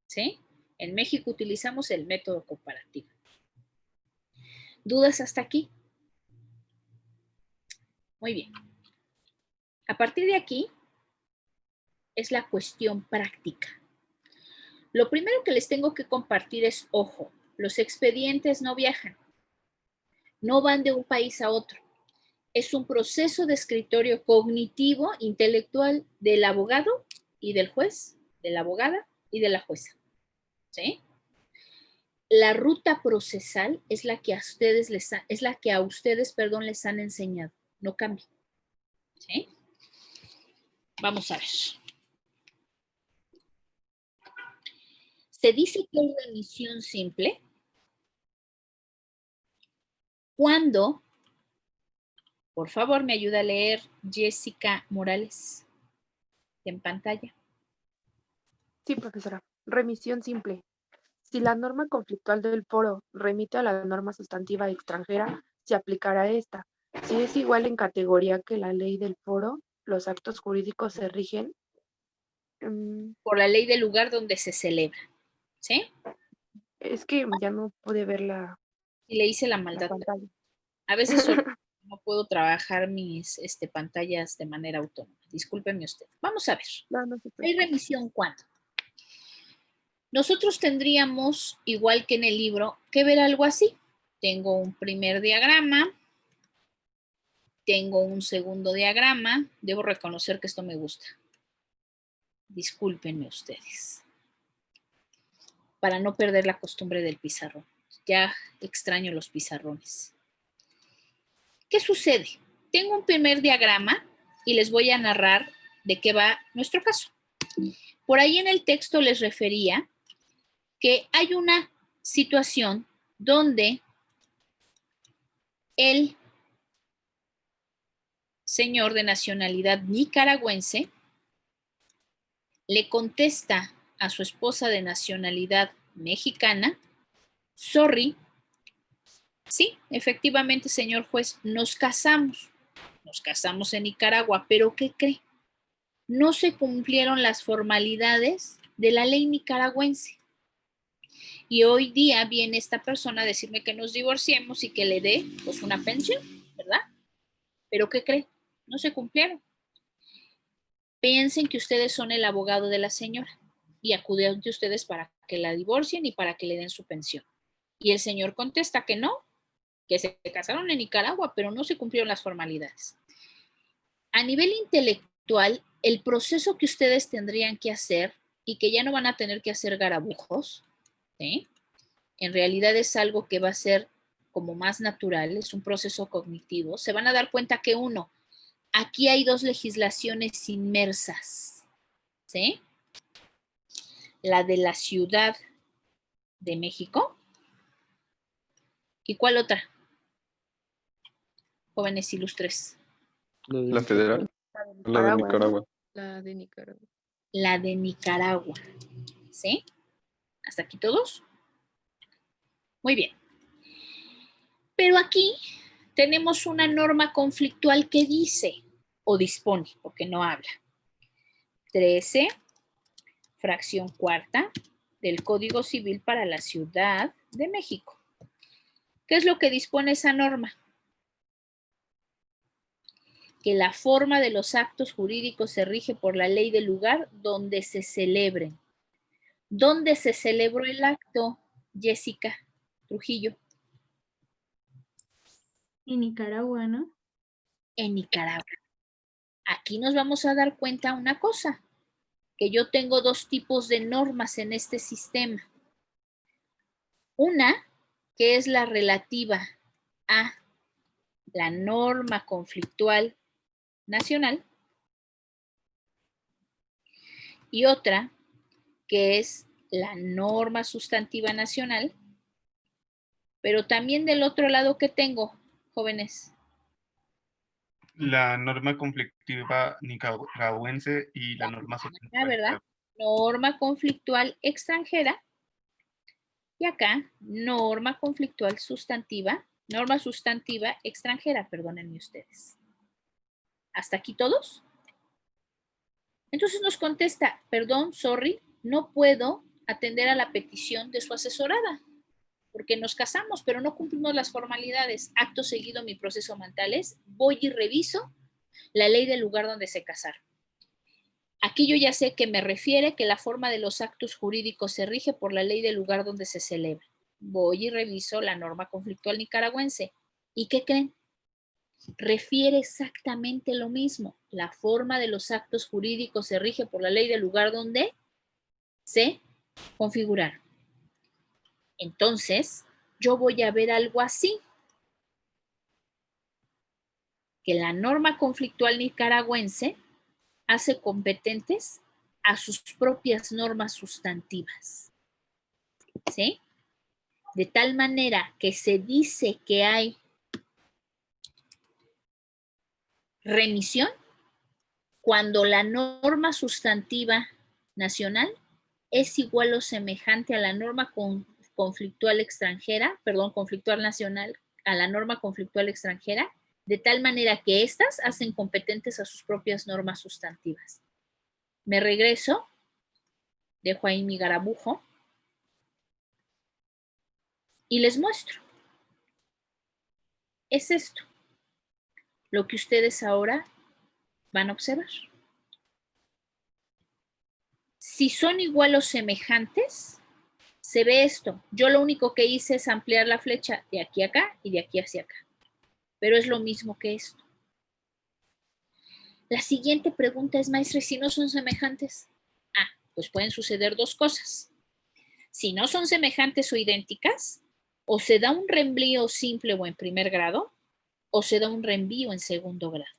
¿sí? En México utilizamos el método comparativo. ¿Dudas hasta aquí? Muy bien. A partir de aquí es la cuestión práctica. Lo primero que les tengo que compartir es, ojo, los expedientes no viajan, no van de un país a otro. Es un proceso de escritorio cognitivo, intelectual del abogado y del juez, de la abogada y de la jueza. ¿Sí? La ruta procesal es la que a ustedes les han enseñado, no cambia. ¿Sí? Vamos a ver. Se dice que hay remisión simple cuando, por favor, me ayuda a leer Jessica Morales en pantalla. Sí, profesora. Remisión simple. Si la norma conflictual del foro remite a la norma sustantiva extranjera, se aplicará esta. Si es igual en categoría que la ley del foro, los actos jurídicos se rigen por la ley del lugar donde se celebra. ¿Sí? Es que ya no pude ver la Y le hice la maldad. pantalla. A veces solo no puedo trabajar mis pantallas de manera autónoma. Discúlpenme usted. Vamos a ver. No se ¿Hay remisión cuándo? Nosotros tendríamos, igual que en el libro, que ver algo así. Tengo un primer diagrama. Tengo un segundo diagrama. Debo reconocer que esto me gusta. Discúlpenme ustedes. Para no perder la costumbre del pizarrón. Ya extraño los pizarrones. ¿Qué sucede? Tengo un primer diagrama y les voy a narrar de qué va nuestro caso. Por ahí en el texto les refería que hay una situación donde el señor de nacionalidad nicaragüense le contesta a su esposa de nacionalidad mexicana, sorry, sí, efectivamente, señor juez, nos casamos en Nicaragua, pero ¿qué cree? No se cumplieron las formalidades de la ley nicaragüense. Y hoy día viene esta persona a decirme que nos divorciemos y que le dé pues una pensión, ¿verdad? Pero ¿qué cree? No se cumplieron. Piensen que ustedes son el abogado de la señora y acuden ante ustedes para que la divorcien y para que le den su pensión. Y el señor contesta que no, que se casaron en Nicaragua, pero no se cumplieron las formalidades. A nivel intelectual, el proceso que ustedes tendrían que hacer y que ya no van a tener que hacer garabujos, ¿sí? En realidad es algo que va a ser como más natural, es un proceso cognitivo. Se van a dar cuenta que uno, aquí hay dos legislaciones inmersas, ¿sí? La de la Ciudad de México. ¿Y cuál otra? Jóvenes ilustres. La federal. La de Nicaragua. La de Nicaragua. La de Nicaragua. ¿Sí? ¿Hasta aquí todos? Muy bien. Pero aquí tenemos una norma conflictual que dice, o dispone, porque no habla. 13, fracción cuarta del Código Civil para la Ciudad de México. ¿Qué es lo que dispone esa norma? Que la forma de los actos jurídicos se rige por la ley del lugar donde se celebren. ¿Dónde se celebró el acto, Jessica Trujillo? En Nicaragua, ¿no? En Nicaragua. Aquí nos vamos a dar cuenta una cosa, que yo tengo dos tipos de normas en este sistema. Una, que es la relativa a la norma conflictual nacional, y otra, que es la norma sustantiva nacional, pero también del otro lado que tengo, jóvenes. La norma conflictiva nicaragüense y la norma sustantiva. ¿Verdad? Norma conflictual extranjera. Y acá, norma conflictual sustantiva, norma sustantiva extranjera, perdónenme ustedes. ¿Hasta aquí todos? Entonces nos contesta, perdón, sorry, no puedo atender a la petición de su asesorada, porque nos casamos, pero no cumplimos las formalidades. Acto seguido, mi proceso mental es, voy y reviso la ley del lugar donde se casaron. Aquí yo ya sé que me refiere que la forma de los actos jurídicos se rige por la ley del lugar donde se celebra. Voy y reviso la norma conflictual nicaragüense. ¿Y qué creen? Refiere exactamente lo mismo. La forma de los actos jurídicos se rige por la ley del lugar donde se configuraron. Entonces, yo voy a ver algo así. Que la norma conflictual nicaragüense hace competentes a sus propias normas sustantivas. ¿Sí? De tal manera que se dice que hay remisión cuando la norma sustantiva nacional es igual o semejante a la norma conflictual extranjera, perdón, conflictual nacional, a la norma conflictual extranjera, de tal manera que éstas hacen competentes a sus propias normas sustantivas. Me regreso, dejo ahí mi garabujo y les muestro. Es esto lo que ustedes ahora van a observar. Si son igual o semejantes, se ve esto. Yo lo único que hice es ampliar la flecha de aquí a acá y de aquí hacia acá. Pero es lo mismo que esto. La siguiente pregunta es, maestra, ¿y si no son semejantes? Ah, pues pueden suceder dos cosas. Si no son semejantes o idénticas, o se da un reenvío simple o en primer grado, o se da un reenvío en segundo grado.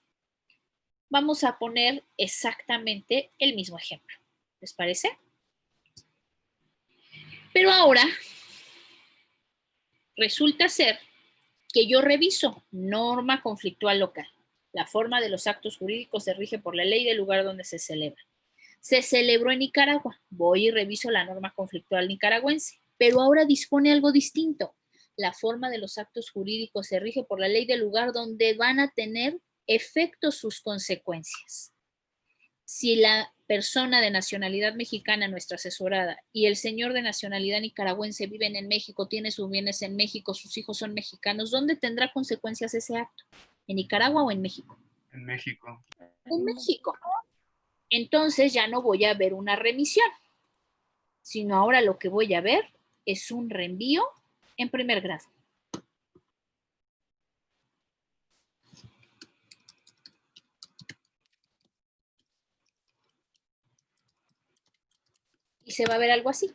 Vamos a poner exactamente el mismo ejemplo. ¿Les parece? Pero ahora resulta ser que yo reviso norma conflictual local. La forma de los actos jurídicos se rige por la ley del lugar donde se celebra. Se celebró en Nicaragua. Voy y reviso la norma conflictual nicaragüense. Pero ahora dispone algo distinto. La forma de los actos jurídicos se rige por la ley del lugar donde van a tener efectos sus consecuencias. Si la persona de nacionalidad mexicana, nuestra asesorada, y el señor de nacionalidad nicaragüense viven en México, tiene sus bienes en México, sus hijos son mexicanos, ¿dónde tendrá consecuencias ese acto? ¿En Nicaragua o en México? En México. En México. Entonces ya no voy a ver una remisión, sino ahora lo que voy a ver es un reenvío en primer grado. Y se va a ver algo así.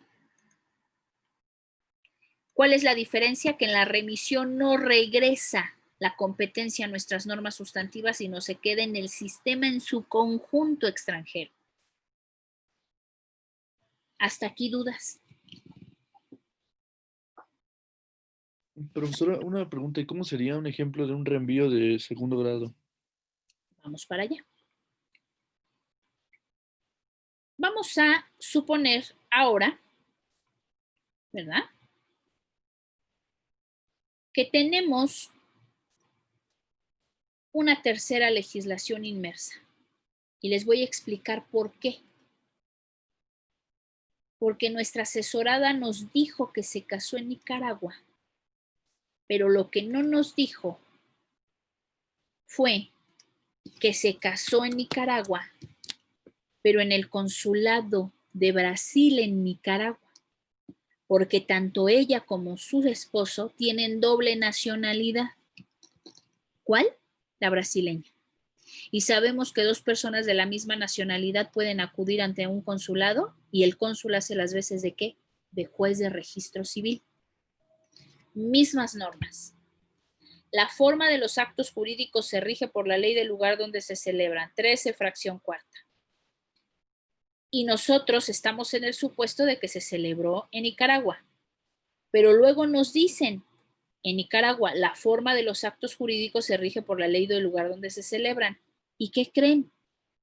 ¿Cuál es la diferencia? Que en la remisión no regresa la competencia a nuestras normas sustantivas, sino se queda en el sistema en su conjunto extranjero. ¿Hasta aquí dudas? Profesora, una pregunta, ¿y cómo sería un ejemplo de un reenvío de segundo grado? Vamos para allá. Vamos a suponer ahora, ¿verdad?, que tenemos una tercera legislación inmersa. Y les voy a explicar por qué. Porque nuestra asesorada nos dijo que se casó en Nicaragua, pero lo que no nos dijo fue que se casó en Nicaragua, pero en el consulado de Brasil en Nicaragua, porque tanto ella como su esposo tienen doble nacionalidad. ¿Cuál? La brasileña. Y sabemos que dos personas de la misma nacionalidad pueden acudir ante un consulado y el cónsul hace las veces ¿de qué? De juez de registro civil. Mismas normas. La forma de los actos jurídicos se rige por la ley del lugar donde se celebran, 13 fracción cuarta. Y nosotros estamos en el supuesto de que se celebró en Nicaragua. Pero luego nos dicen, en Nicaragua, la forma de los actos jurídicos se rige por la ley del lugar donde se celebran. ¿Y qué creen?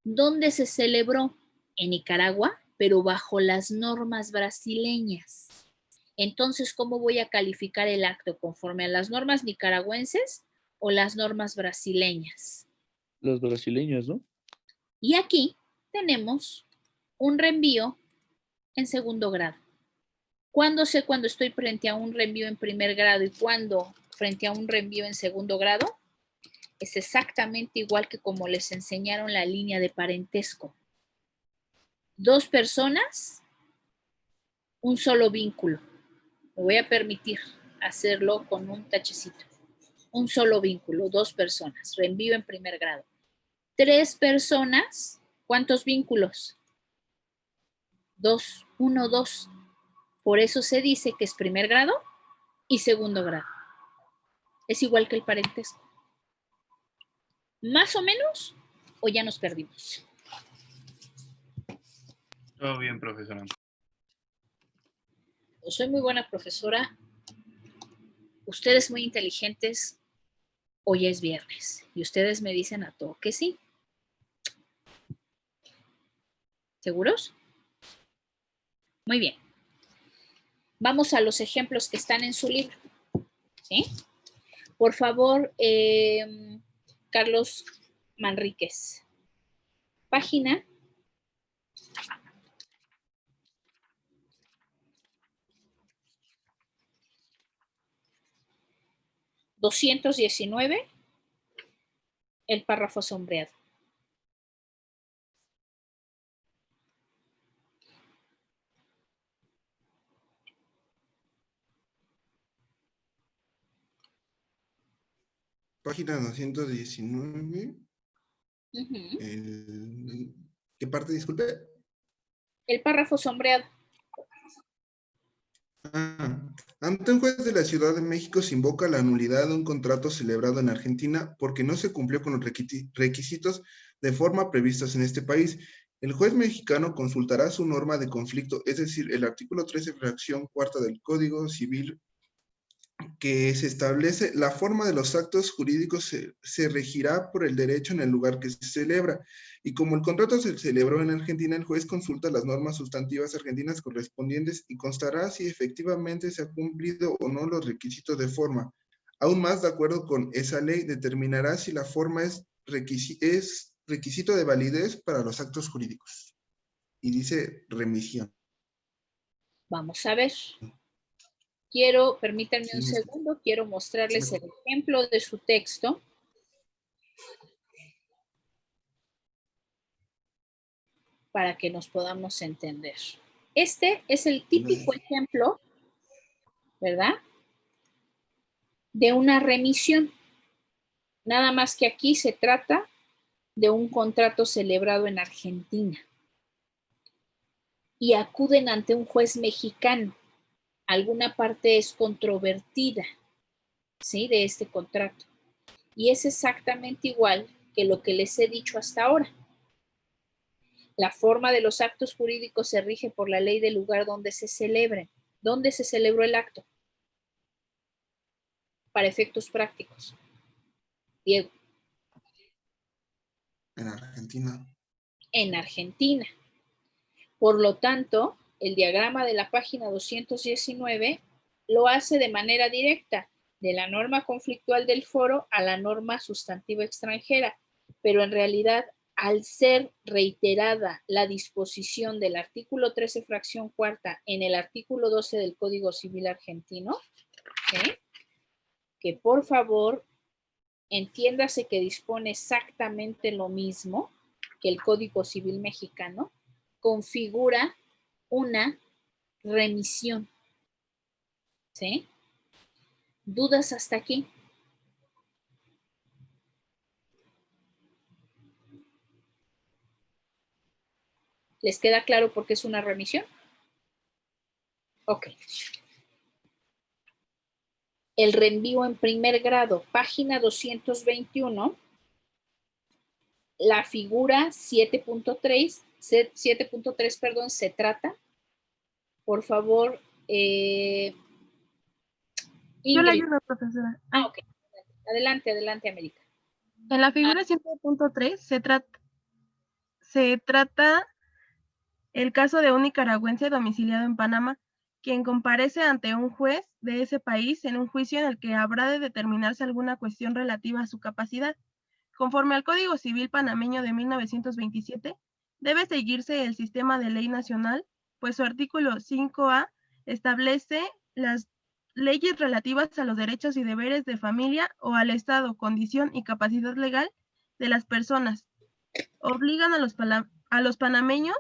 ¿Dónde se celebró? En Nicaragua, pero bajo las normas brasileñas. Entonces, ¿cómo voy a calificar el acto? ¿Conforme a las normas nicaragüenses o las normas brasileñas? Las brasileñas, ¿no? Y aquí tenemos un reenvío en segundo grado. ¿Cuándo sé cuando estoy frente a un reenvío en primer grado y cuándo frente a un reenvío en segundo grado? Es exactamente igual que como les enseñaron la línea de parentesco. Dos personas, un solo vínculo. Me voy a permitir hacerlo con un tachecito. Un solo vínculo, dos personas. Reenvío en primer grado. Tres personas, ¿cuántos vínculos? Dos, uno, dos. Por eso se dice que es primer grado y segundo grado. Es igual que el parentesco. ¿Más o menos? ¿O ya nos perdimos? Todo bien, profesora. Yo soy muy buena profesora. Ustedes muy inteligentes. Hoy es viernes. Y ustedes me dicen a todo que sí. ¿Seguros? Muy bien. Vamos a los ejemplos que están en su libro. ¿Sí? Por favor, Carlos Manríquez. Página 219, el párrafo sombreado. Página 219. ¿Qué parte, disculpe? El párrafo sombreado. Ante un juez de la Ciudad de México se invoca la nulidad de un contrato celebrado en Argentina porque no se cumplió con los requisitos de forma previstos en este país. El juez mexicano consultará su norma de conflicto, es decir, el artículo 13, fracción cuarta del Código Civil, que se establece la forma de los actos jurídicos se regirá por el derecho en el lugar que se celebra. Y como el contrato se celebró en Argentina, el juez consulta las normas sustantivas argentinas correspondientes y constará si efectivamente se ha cumplido o no los requisitos de forma. Aún más, de acuerdo con esa ley, determinará si la forma es requisito de validez para los actos jurídicos. Y dice remisión. Vamos a ver. Permítanme un segundo, quiero mostrarles el ejemplo de su texto. Para que nos podamos entender. Este es el típico ejemplo, ¿verdad? De una remisión. Nada más que aquí se trata de un contrato celebrado en Argentina. Y acuden ante un juez mexicano. Alguna parte es controvertida, ¿sí? De este contrato. Y es exactamente igual que lo que les he dicho hasta ahora. La forma de los actos jurídicos se rige por la ley del lugar donde se celebren. ¿Dónde se celebró el acto? Para efectos prácticos. Diego. En Argentina. En Argentina. Por lo tanto, el diagrama de la página 219 lo hace de manera directa, de la norma conflictual del foro a la norma sustantiva extranjera, pero en realidad, al ser reiterada la disposición del artículo 13, fracción cuarta, en el artículo 12 del Código Civil argentino, ¿sí? Que por favor, entiéndase que dispone exactamente lo mismo que el Código Civil mexicano, configura una remisión. ¿Sí? ¿Dudas hasta aquí? ¿Les queda claro por qué es una remisión? Ok. El reenvío en primer grado, página 221, la figura 7.3, perdón, se trata. Por favor, Yo la Ingrid. ayudo, profesora. Ok. Adelante, América. En la figura 7.3 se trata el caso de un nicaragüense domiciliado en Panamá, quien comparece ante un juez de ese país en un juicio en el que habrá de determinarse alguna cuestión relativa a su capacidad. Conforme al Código Civil panameño de 1927, debe seguirse el sistema de ley nacional, pues su artículo 5A establece las leyes relativas a los derechos y deberes de familia o al estado, condición y capacidad legal de las personas. Obligan a los panameños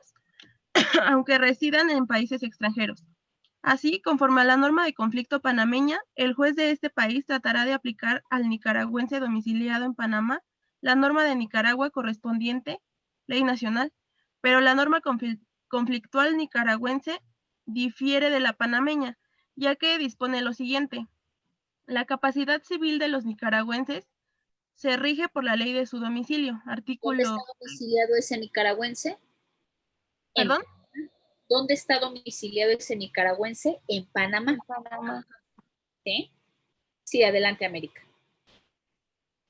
aunque residan en países extranjeros. Así, conforme a la norma de conflicto panameña, el juez de este país tratará de aplicar al nicaragüense domiciliado en Panamá la norma de Nicaragua correspondiente, ley nacional, pero la norma conflictual nicaragüense difiere de la panameña, ya que dispone lo siguiente. La capacidad civil de los nicaragüenses se rige por la ley de su domicilio, artículo... ¿Dónde está domiciliado ese nicaragüense? ¿Perdón? ¿Dónde está domiciliado ese nicaragüense? En Panamá. En Panamá. ¿Sí? Sí, adelante, América.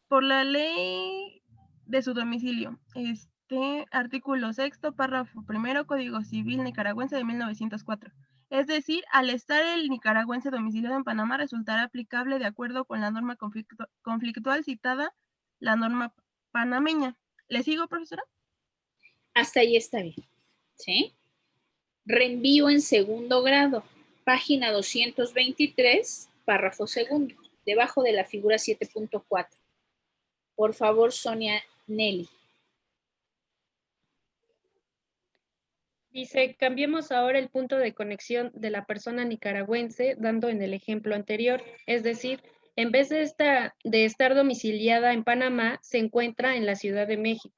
Por la ley de su domicilio. Artículo 6, párrafo 1, Código Civil nicaragüense de 1904. Es decir, al estar el nicaragüense domiciliado en Panamá, resultará aplicable de acuerdo con la norma conflictual citada, la norma panameña. ¿Le sigo, profesora? Hasta ahí está bien. ¿Sí? Reenvío en segundo grado, página 223, párrafo segundo, debajo de la figura 7.4. Por favor, Sonia Nelly. Dice, cambiemos ahora el punto de conexión de la persona nicaragüense, dando en el ejemplo anterior. Es decir, en vez de estar domiciliada en Panamá, se encuentra en la Ciudad de México.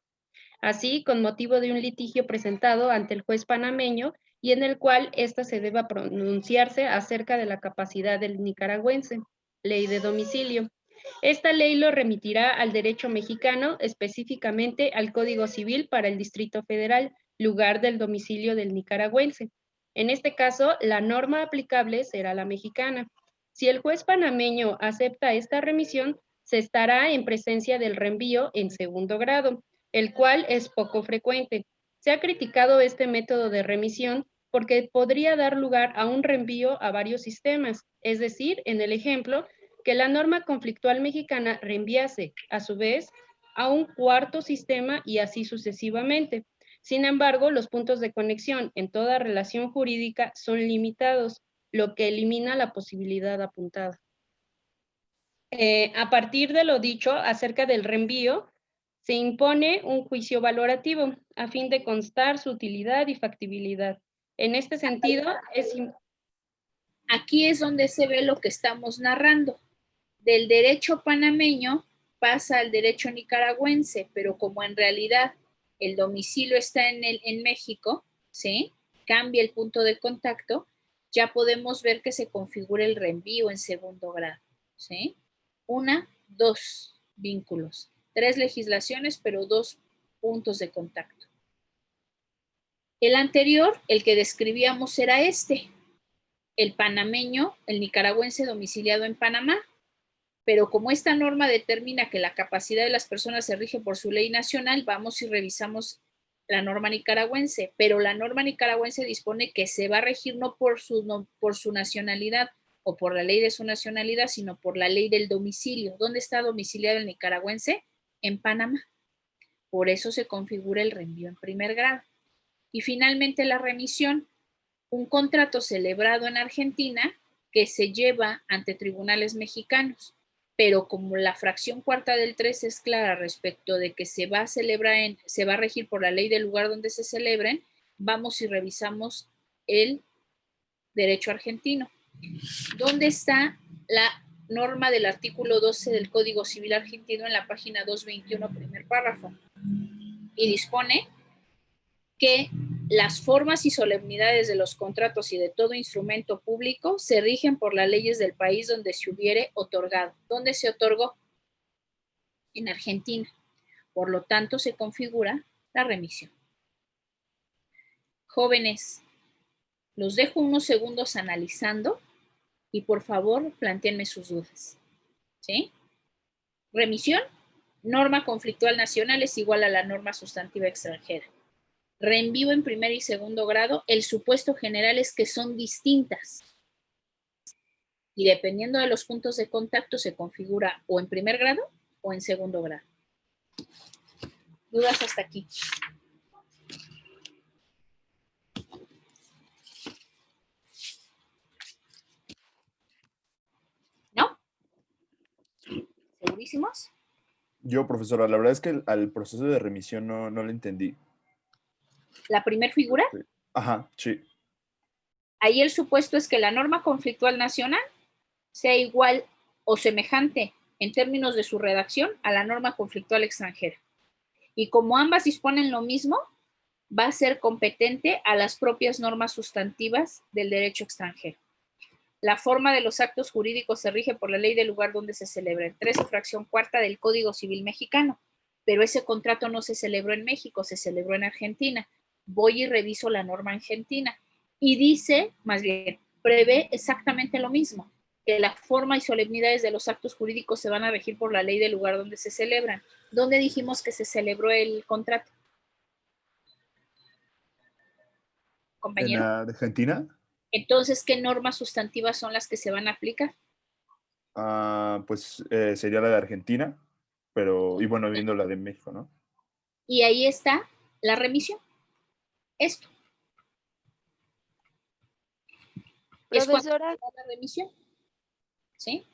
Así, con motivo de un litigio presentado ante el juez panameño y en el cual ésta se deba pronunciarse acerca de la capacidad del nicaragüense, ley de domicilio. Esta ley lo remitirá al derecho mexicano, específicamente al Código Civil para el Distrito Federal, lugar del domicilio del nicaragüense. En este caso, la norma aplicable será la mexicana. Si el juez panameño acepta esta remisión, se estará en presencia del reenvío en segundo grado, el cual es poco frecuente. Se ha criticado este método de remisión porque podría dar lugar a un reenvío a varios sistemas, es decir, en el ejemplo, que la norma conflictual mexicana reenviase, a su vez, a un cuarto sistema y así sucesivamente. Sin embargo, los puntos de conexión en toda relación jurídica son limitados, lo que elimina la posibilidad apuntada. A partir de lo dicho acerca del reenvío, se impone un juicio valorativo a fin de constar su utilidad y factibilidad. En este sentido, Aquí es donde se ve lo que estamos narrando. Del derecho panameño pasa al derecho nicaragüense, pero como en realidad el domicilio está en México, ¿sí? Cambia el punto de contacto, ya podemos ver que se configura el reenvío en segundo grado, ¿sí? 2 vínculos, 3 legislaciones, pero 2 puntos de contacto. El anterior, el que describíamos, era el panameño, el nicaragüense domiciliado en Panamá, pero como esta norma determina que la capacidad de las personas se rige por su ley nacional, vamos y revisamos la norma nicaragüense, pero la norma nicaragüense dispone que se va a regir no por su nacionalidad o por la ley de su nacionalidad, sino por la ley del domicilio. ¿Dónde está domiciliado el nicaragüense? En Panamá. Por eso se configura el reenvío en primer grado. Y finalmente la remisión, un contrato celebrado en Argentina que se lleva ante tribunales mexicanos, pero como la fracción cuarta del 3 es clara respecto de que se va a regir por la ley del lugar donde se celebren, vamos y revisamos el derecho argentino. ¿Dónde está la norma del artículo 12 del Código Civil argentino? En la página 221, primer párrafo. Y dispone que las formas y solemnidades de los contratos y de todo instrumento público se rigen por las leyes del país donde se hubiere otorgado. ¿Dónde se otorgó? En Argentina. Por lo tanto, se configura la remisión. Jóvenes, los dejo unos segundos analizando y por favor plantéenme sus dudas. ¿Sí? Remisión, norma conflictual nacional es igual a la norma sustantiva extranjera. Reenvío en primer y segundo grado, el supuesto general es que son distintas. Y dependiendo de los puntos de contacto se configura o en primer grado o en segundo grado. ¿Dudas hasta aquí? ¿No? ¿Segurísimos? Yo, profesora, la verdad es que al proceso de remisión no lo entendí. ¿La primer figura? Sí. Ajá, sí. Ahí el supuesto es que la norma conflictual nacional sea igual o semejante en términos de su redacción a la norma conflictual extranjera. Y como ambas disponen lo mismo, va a ser competente a las propias normas sustantivas del derecho extranjero. La forma de los actos jurídicos se rige por la ley del lugar donde se celebra, 13 fracción cuarta del Código Civil mexicano, pero ese contrato no se celebró en México, se celebró en Argentina. Voy y reviso la norma argentina y dice, más bien, prevé exactamente lo mismo, que la forma y solemnidades de los actos jurídicos se van a regir por la ley del lugar donde se celebran. ¿Dónde dijimos que se celebró el contrato? Compañero. ¿En Argentina? Entonces, ¿qué normas sustantivas son las que se van a aplicar? Pues sería la de Argentina, pero, y bueno, viendo la de México, ¿no? Y ahí está la remisión. Esto. Profesora. Es cuando la remisión. ¿Sí?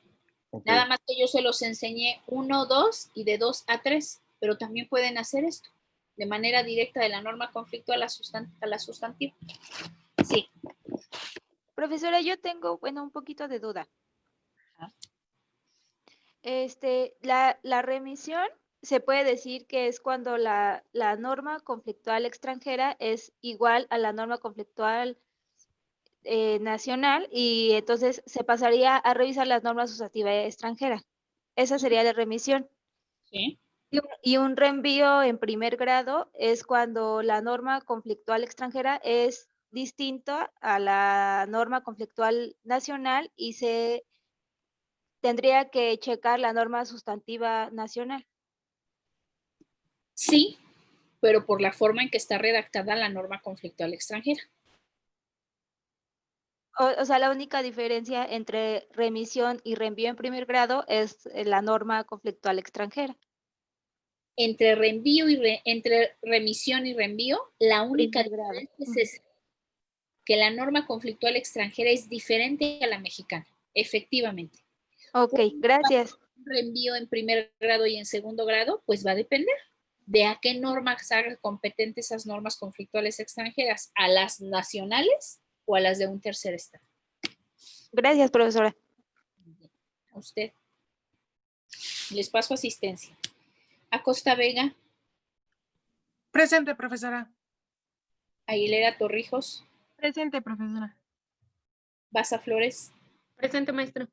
Ok. Nada más que yo se los enseñé 1, 2 y de 2 a 3, pero también pueden hacer esto de manera directa de la norma conflicto a la sustantiva. Sí. Profesora, yo tengo, bueno, un poquito de duda. La remisión se puede decir que es cuando la norma conflictual extranjera es igual a la norma conflictual nacional y entonces se pasaría a revisar las normas sustantivas extranjeras. Esa sería la remisión. Sí. Y un reenvío en primer grado es cuando la norma conflictual extranjera es distinta a la norma conflictual nacional y se tendría que checar la norma sustantiva nacional. Sí, pero por la forma en que está redactada la norma conflictual extranjera. O sea, la única diferencia entre remisión y reenvío en primer grado es la norma conflictual extranjera. Entre remisión y reenvío, la única diferencia es esa, que la norma conflictual extranjera es diferente a la mexicana, efectivamente. Ok, gracias. Un reenvío en primer grado y en segundo grado, pues va a depender de a qué normas haga competentes esas normas conflictuales extranjeras, a las nacionales o a las de un tercer estado. Gracias, profesora. A usted. Les paso asistencia. Acosta Vega. Presente, profesora. Aguilera Torrijos. Presente, profesora. Baza Flores. Presente, maestro.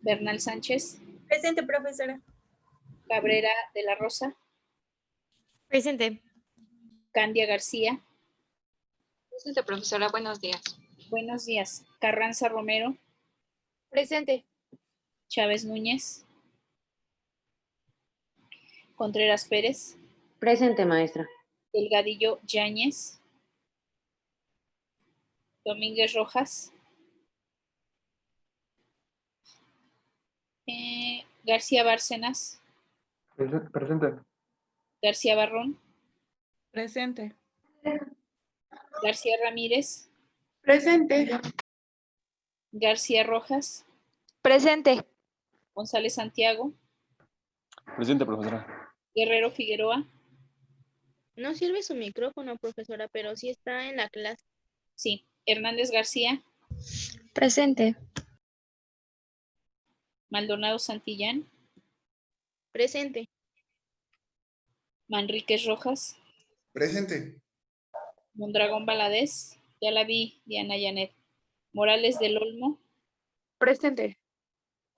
Bernal Sánchez. Presente, profesora. Cabrera de la Rosa. Presente. Candia García. Presente, profesora. Buenos días. Buenos días. Carranza Romero. Presente. Chávez Núñez. Contreras Pérez. Presente, maestra. Delgadillo Yáñez. Domínguez Rojas. García Bárcenas. Presente. García Barrón. Presente. García Ramírez. Presente. García Rojas. Presente. González Santiago. Presente, profesora. Guerrero Figueroa. No sirve su micrófono, profesora, pero sí está en la clase. Sí. Hernández García. Presente. Maldonado Santillán. Presente. Manríquez Rojas. Presente. Mondragón Valadez. Ya la vi, Diana Janet. Morales del Olmo. Presente.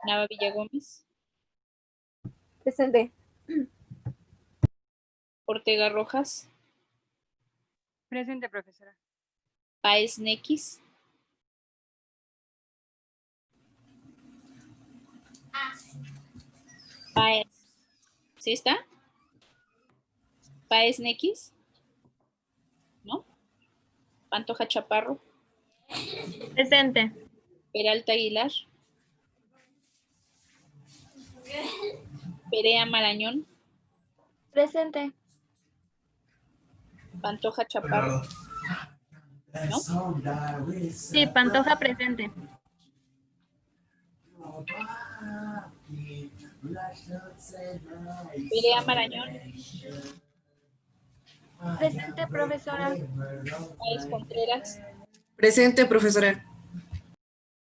Nava Villagómez. Presente. Ortega Rojas. Presente, profesora. Páez Nequis. Páez. ¿Sí está? Páez Nequis. ¿No? Pantoja Chaparro. Presente. Peralta Aguilar. Perea Marañón. Presente. Pantoja Chaparro. ¿No? Sí, Pantoja presente. Perea Marañón. Presente, profesora. Páez Contreras. Presente, profesora.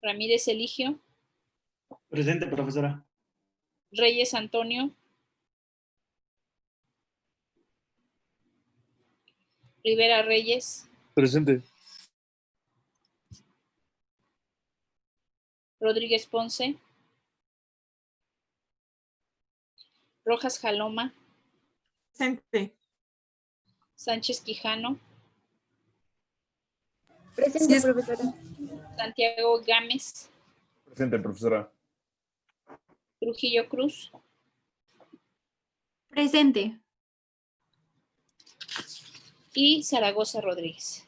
Ramírez Eligio. Presente, profesora. Reyes Antonio. Rivera Reyes. Presente. Rodríguez Ponce. Rojas Jaloma. Presente. Sánchez Quijano. Presente, profesora. Santiago Gámez. Presente, profesora. Trujillo Cruz. Presente. Y Zaragoza Rodríguez.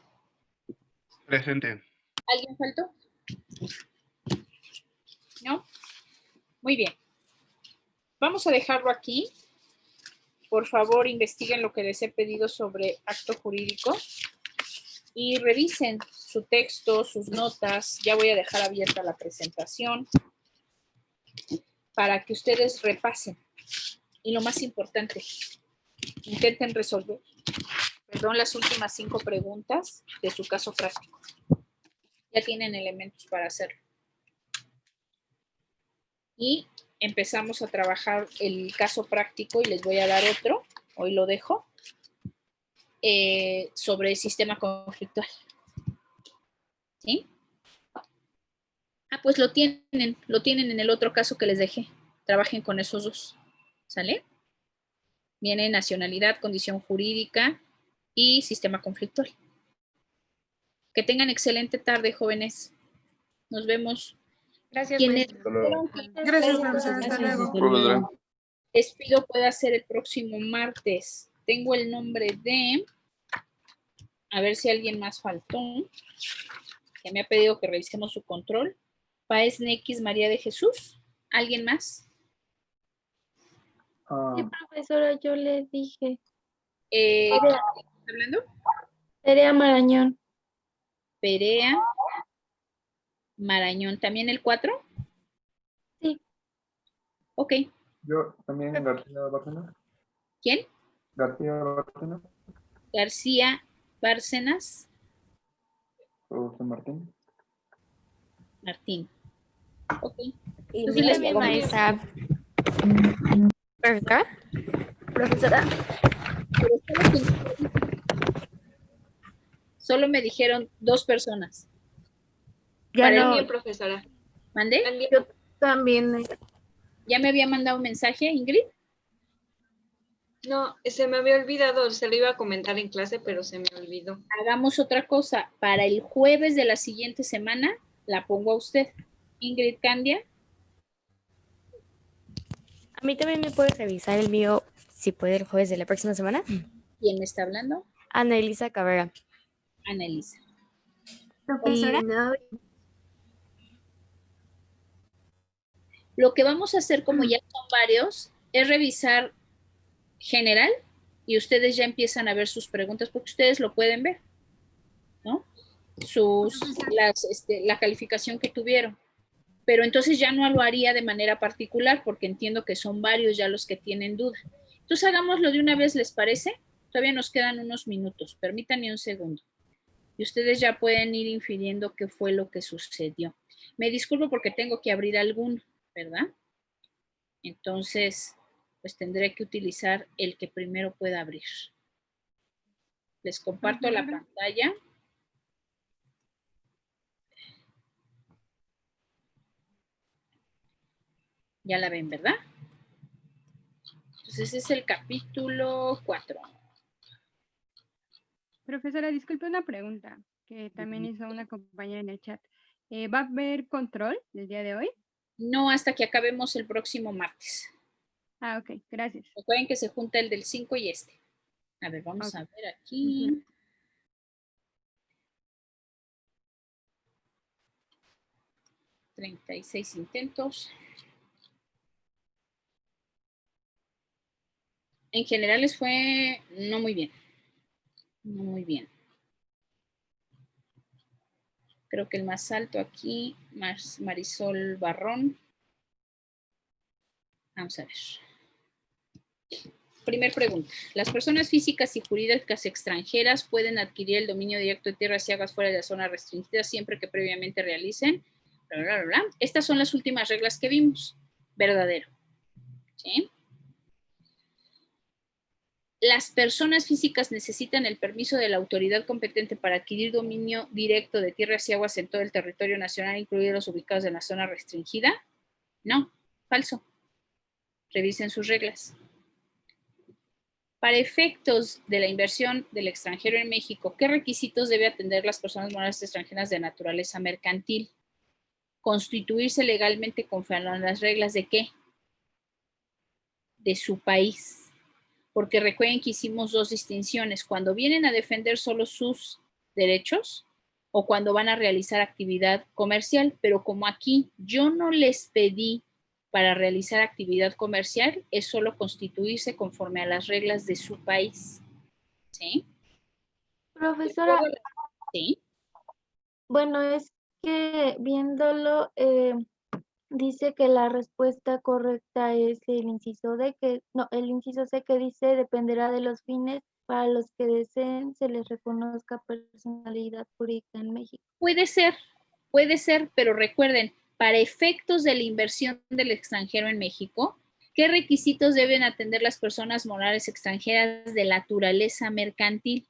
Presente. ¿Alguien faltó? ¿No? Muy bien. Vamos a dejarlo aquí. Por favor, investiguen lo que les he pedido sobre acto jurídico y revisen su texto, sus notas. Ya voy a dejar abierta la presentación. para que ustedes repasen. Y lo más importante, intenten resolver, las últimas 5 preguntas de su caso práctico. Ya tienen elementos para hacerlo. Y empezamos a trabajar el caso práctico y les voy a dar otro, hoy lo dejo, sobre el sistema conflictual. ¿Sí? Pues lo tienen en el otro caso que les dejé. Trabajen con esos dos. ¿Sale? Viene nacionalidad, condición jurídica y sistema conflictual. Que tengan excelente tarde, jóvenes. Nos vemos. Gracias, Quienes maestra. Gracias, profesora. Hasta luego. Profesora. les pido pueda ser el próximo martes. Tengo el nombre de, a ver si alguien más faltó, que me ha pedido que revisemos su control. Páez Nequis María de Jesús. ¿Alguien más? Sí, profesora, yo le dije. ¿Quién está hablando? Perea Marañón. Perea Marañón. ¿También el 4? Sí. Ok. Yo también, García Bárcenas. ¿Quién? García Bárcenas. García Bárcenas. José Martín. Martín. Ok. Y Entonces yo les también, pongo- maestra. ¿Profesora? Profesora. Solo me dijeron 2 personas. Ya Para el no. mío, profesora. ¿Mandé? Yo también. ¿Ya me había mandado un mensaje, Ingrid? No, se me había olvidado, se lo iba a comentar en clase, pero se me olvidó. Hagamos otra cosa. Para el jueves de la siguiente semana, la pongo a usted. Ingrid Candia. A mí también me puedes revisar el mío, si puede, el jueves de la próxima semana. ¿Quién me está hablando? Ana Elisa Cabrera. Ana Elisa. Profesora. Lo que vamos a hacer, como ya son varios, es revisar general y ustedes ya empiezan a ver sus preguntas porque ustedes lo pueden ver, ¿no? La calificación que tuvieron. Pero entonces ya no lo haría de manera particular porque entiendo que son varios ya los que tienen duda. Entonces hagámoslo de una vez, ¿les parece? Todavía nos quedan unos minutos, permítanme un segundo. Y ustedes ya pueden ir infiriendo qué fue lo que sucedió. Me disculpo porque tengo que abrir alguno, ¿verdad? Entonces, pues tendré que utilizar el que primero pueda abrir. Les comparto la pantalla. Ya la ven, ¿verdad? Entonces, ese es el capítulo 4. Profesora, disculpe una pregunta que también hizo una compañera en el chat. ¿Va a haber control el día de hoy? No, hasta que acabemos el próximo martes. Ah, ok, gracias. Recuerden que se junta el del 5 y este. A ver, vamos a ver aquí. 36 intentos. En general les fue no muy bien. No muy bien. Creo que el más alto aquí, Marisol Barrón. Vamos a ver. Primer pregunta. ¿Las personas físicas y jurídicas extranjeras pueden adquirir el dominio directo de tierras y aguas fuera de la zona restringida siempre que previamente realicen? Bla, bla, bla, bla. Estas son las últimas reglas que vimos. Verdadero. ¿Sí? Las personas físicas necesitan el permiso de la autoridad competente para adquirir dominio directo de tierras y aguas en todo el territorio nacional, incluidos los ubicados en la zona restringida. No, falso. Revisen sus reglas. Para efectos de la inversión del extranjero en México, ¿qué requisitos debe atender las personas morales extranjeras de naturaleza mercantil? Constituirse legalmente conforme a las reglas de ¿qué? De su país. Porque recuerden que hicimos 2 distinciones. Cuando vienen a defender solo sus derechos o cuando van a realizar actividad comercial. Pero como aquí yo no les pedí para realizar actividad comercial, es solo constituirse conforme a las reglas de su país. ¿Sí? Profesora. Sí. Bueno, es que viéndolo, Dice que la respuesta correcta es el inciso D, el inciso C, que dice dependerá de los fines para los que deseen se les reconozca personalidad jurídica en México. Puede ser, pero recuerden, para efectos de la inversión del extranjero en México, ¿qué requisitos deben atender las personas morales extranjeras de naturaleza mercantil?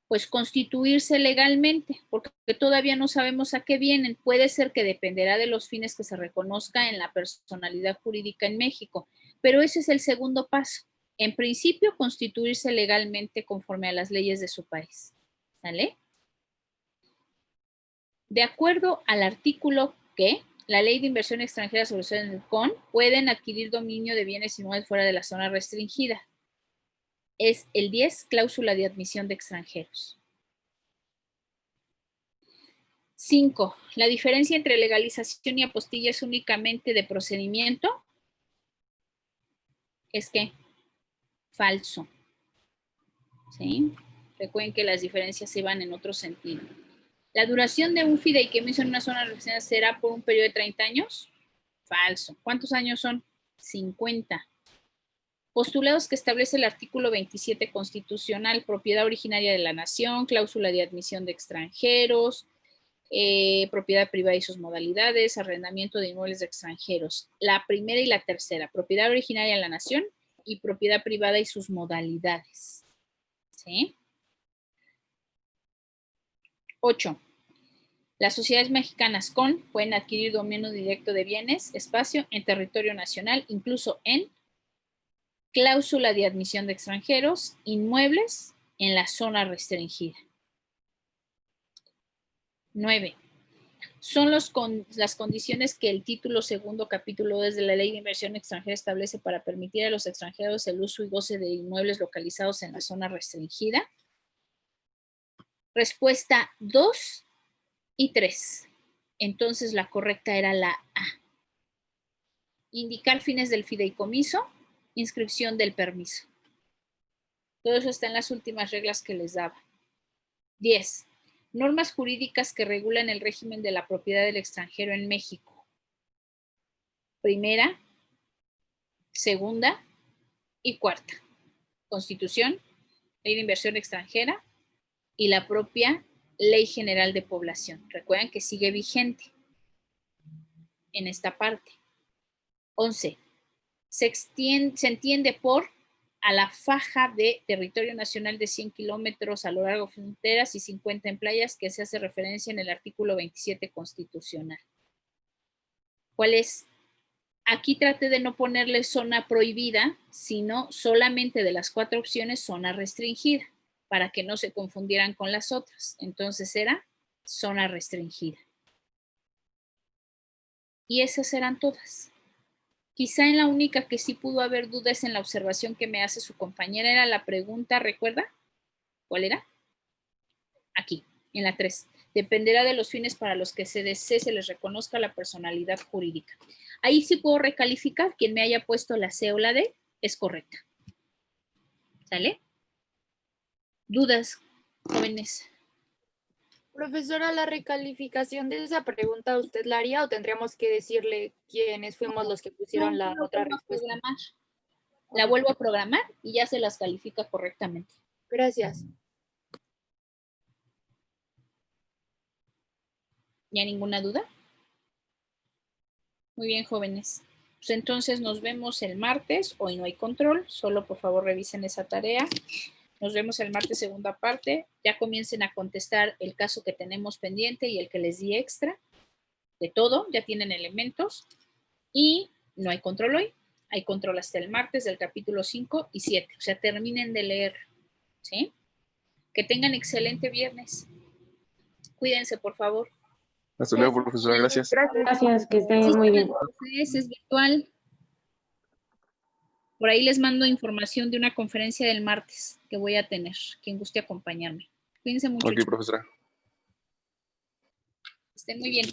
Pues constituirse legalmente, porque todavía no sabemos a qué vienen. Puede ser que dependerá de los fines que se reconozca en la personalidad jurídica en México, pero ese es el segundo paso. En principio, constituirse legalmente conforme a las leyes de su país. ¿Sale? De acuerdo al artículo que la Ley de Inversión Extranjera sobre el CON pueden adquirir dominio de bienes inmuebles fuera de la zona restringida. Es el 10, cláusula de admisión de extranjeros. 5. La diferencia entre legalización y apostilla es únicamente de procedimiento. Es que falso. ¿Sí? Recuerden que las diferencias se van en otro sentido. La duración de un fideicomiso en una zona restringida será por un periodo de 30 años. Falso. ¿Cuántos años son? 50. Postulados que establece el artículo 27 constitucional, propiedad originaria de la nación, cláusula de admisión de extranjeros, propiedad privada y sus modalidades, arrendamiento de inmuebles de extranjeros. La primera y la tercera, propiedad originaria de la nación y propiedad privada y sus modalidades. ¿Sí? 8. Las sociedades mexicanas pueden adquirir dominio directo de bienes, espacio en territorio nacional, incluso en cláusula de admisión de extranjeros, inmuebles en la zona restringida. 9. Son las condiciones que el título segundo, capítulo 2 de la Ley de Inversión Extranjera establece para permitir a los extranjeros el uso y goce de inmuebles localizados en la zona restringida. Respuesta 2 y 3. Entonces la correcta era la A. Indicar fines del fideicomiso, inscripción del permiso. Todo eso está en las últimas reglas que les daba. 10. Normas jurídicas que regulan el régimen de la propiedad del extranjero en México. Primera, segunda y cuarta. Constitución, Ley de Inversión Extranjera y la propia Ley General de Población. Recuerden que sigue vigente en esta parte. 11. Se entiende por a la faja de territorio nacional de 100 kilómetros a lo largo de fronteras y 50 en playas que se hace referencia en el artículo 27 constitucional. ¿Cuál es? Aquí traté de no ponerle zona prohibida, sino solamente de las 4 opciones zona restringida, para que no se confundieran con las otras. Entonces era zona restringida. Y esas eran todas. Quizá en la única que sí pudo haber dudas en la observación que me hace su compañera era la pregunta, ¿recuerda? ¿Cuál era? Aquí, en la 3. Dependerá de los fines para los que se desee se les reconozca la personalidad jurídica. Ahí sí puedo recalificar. Quien me haya puesto la C o la D es correcta. ¿Sale? ¿Dudas, jóvenes? Profesora, ¿la recalificación de esa pregunta usted la haría o tendríamos que decirle quiénes fuimos los que pusieron la otra respuesta? La vuelvo a programar y ya se las califica correctamente. Gracias. ¿Ya ninguna duda? Muy bien, jóvenes. Pues entonces nos vemos el martes. Hoy no hay control. Solo por favor revisen esa tarea. Nos vemos el martes, segunda parte. Ya comiencen a contestar el caso que tenemos pendiente y el que les di extra. De todo, ya tienen elementos. Y no hay control hoy. Hay control hasta el martes del capítulo 5 y 7. O sea, terminen de leer. ¿Sí? Que tengan excelente viernes. Cuídense, por favor. Hasta luego, profesora. Gracias. Gracias, que estén muy bien. Es virtual. Por ahí les mando información de una conferencia del martes que voy a tener. Quien guste acompañarme. Cuídense mucho. Ok, profesora. Estén muy bien.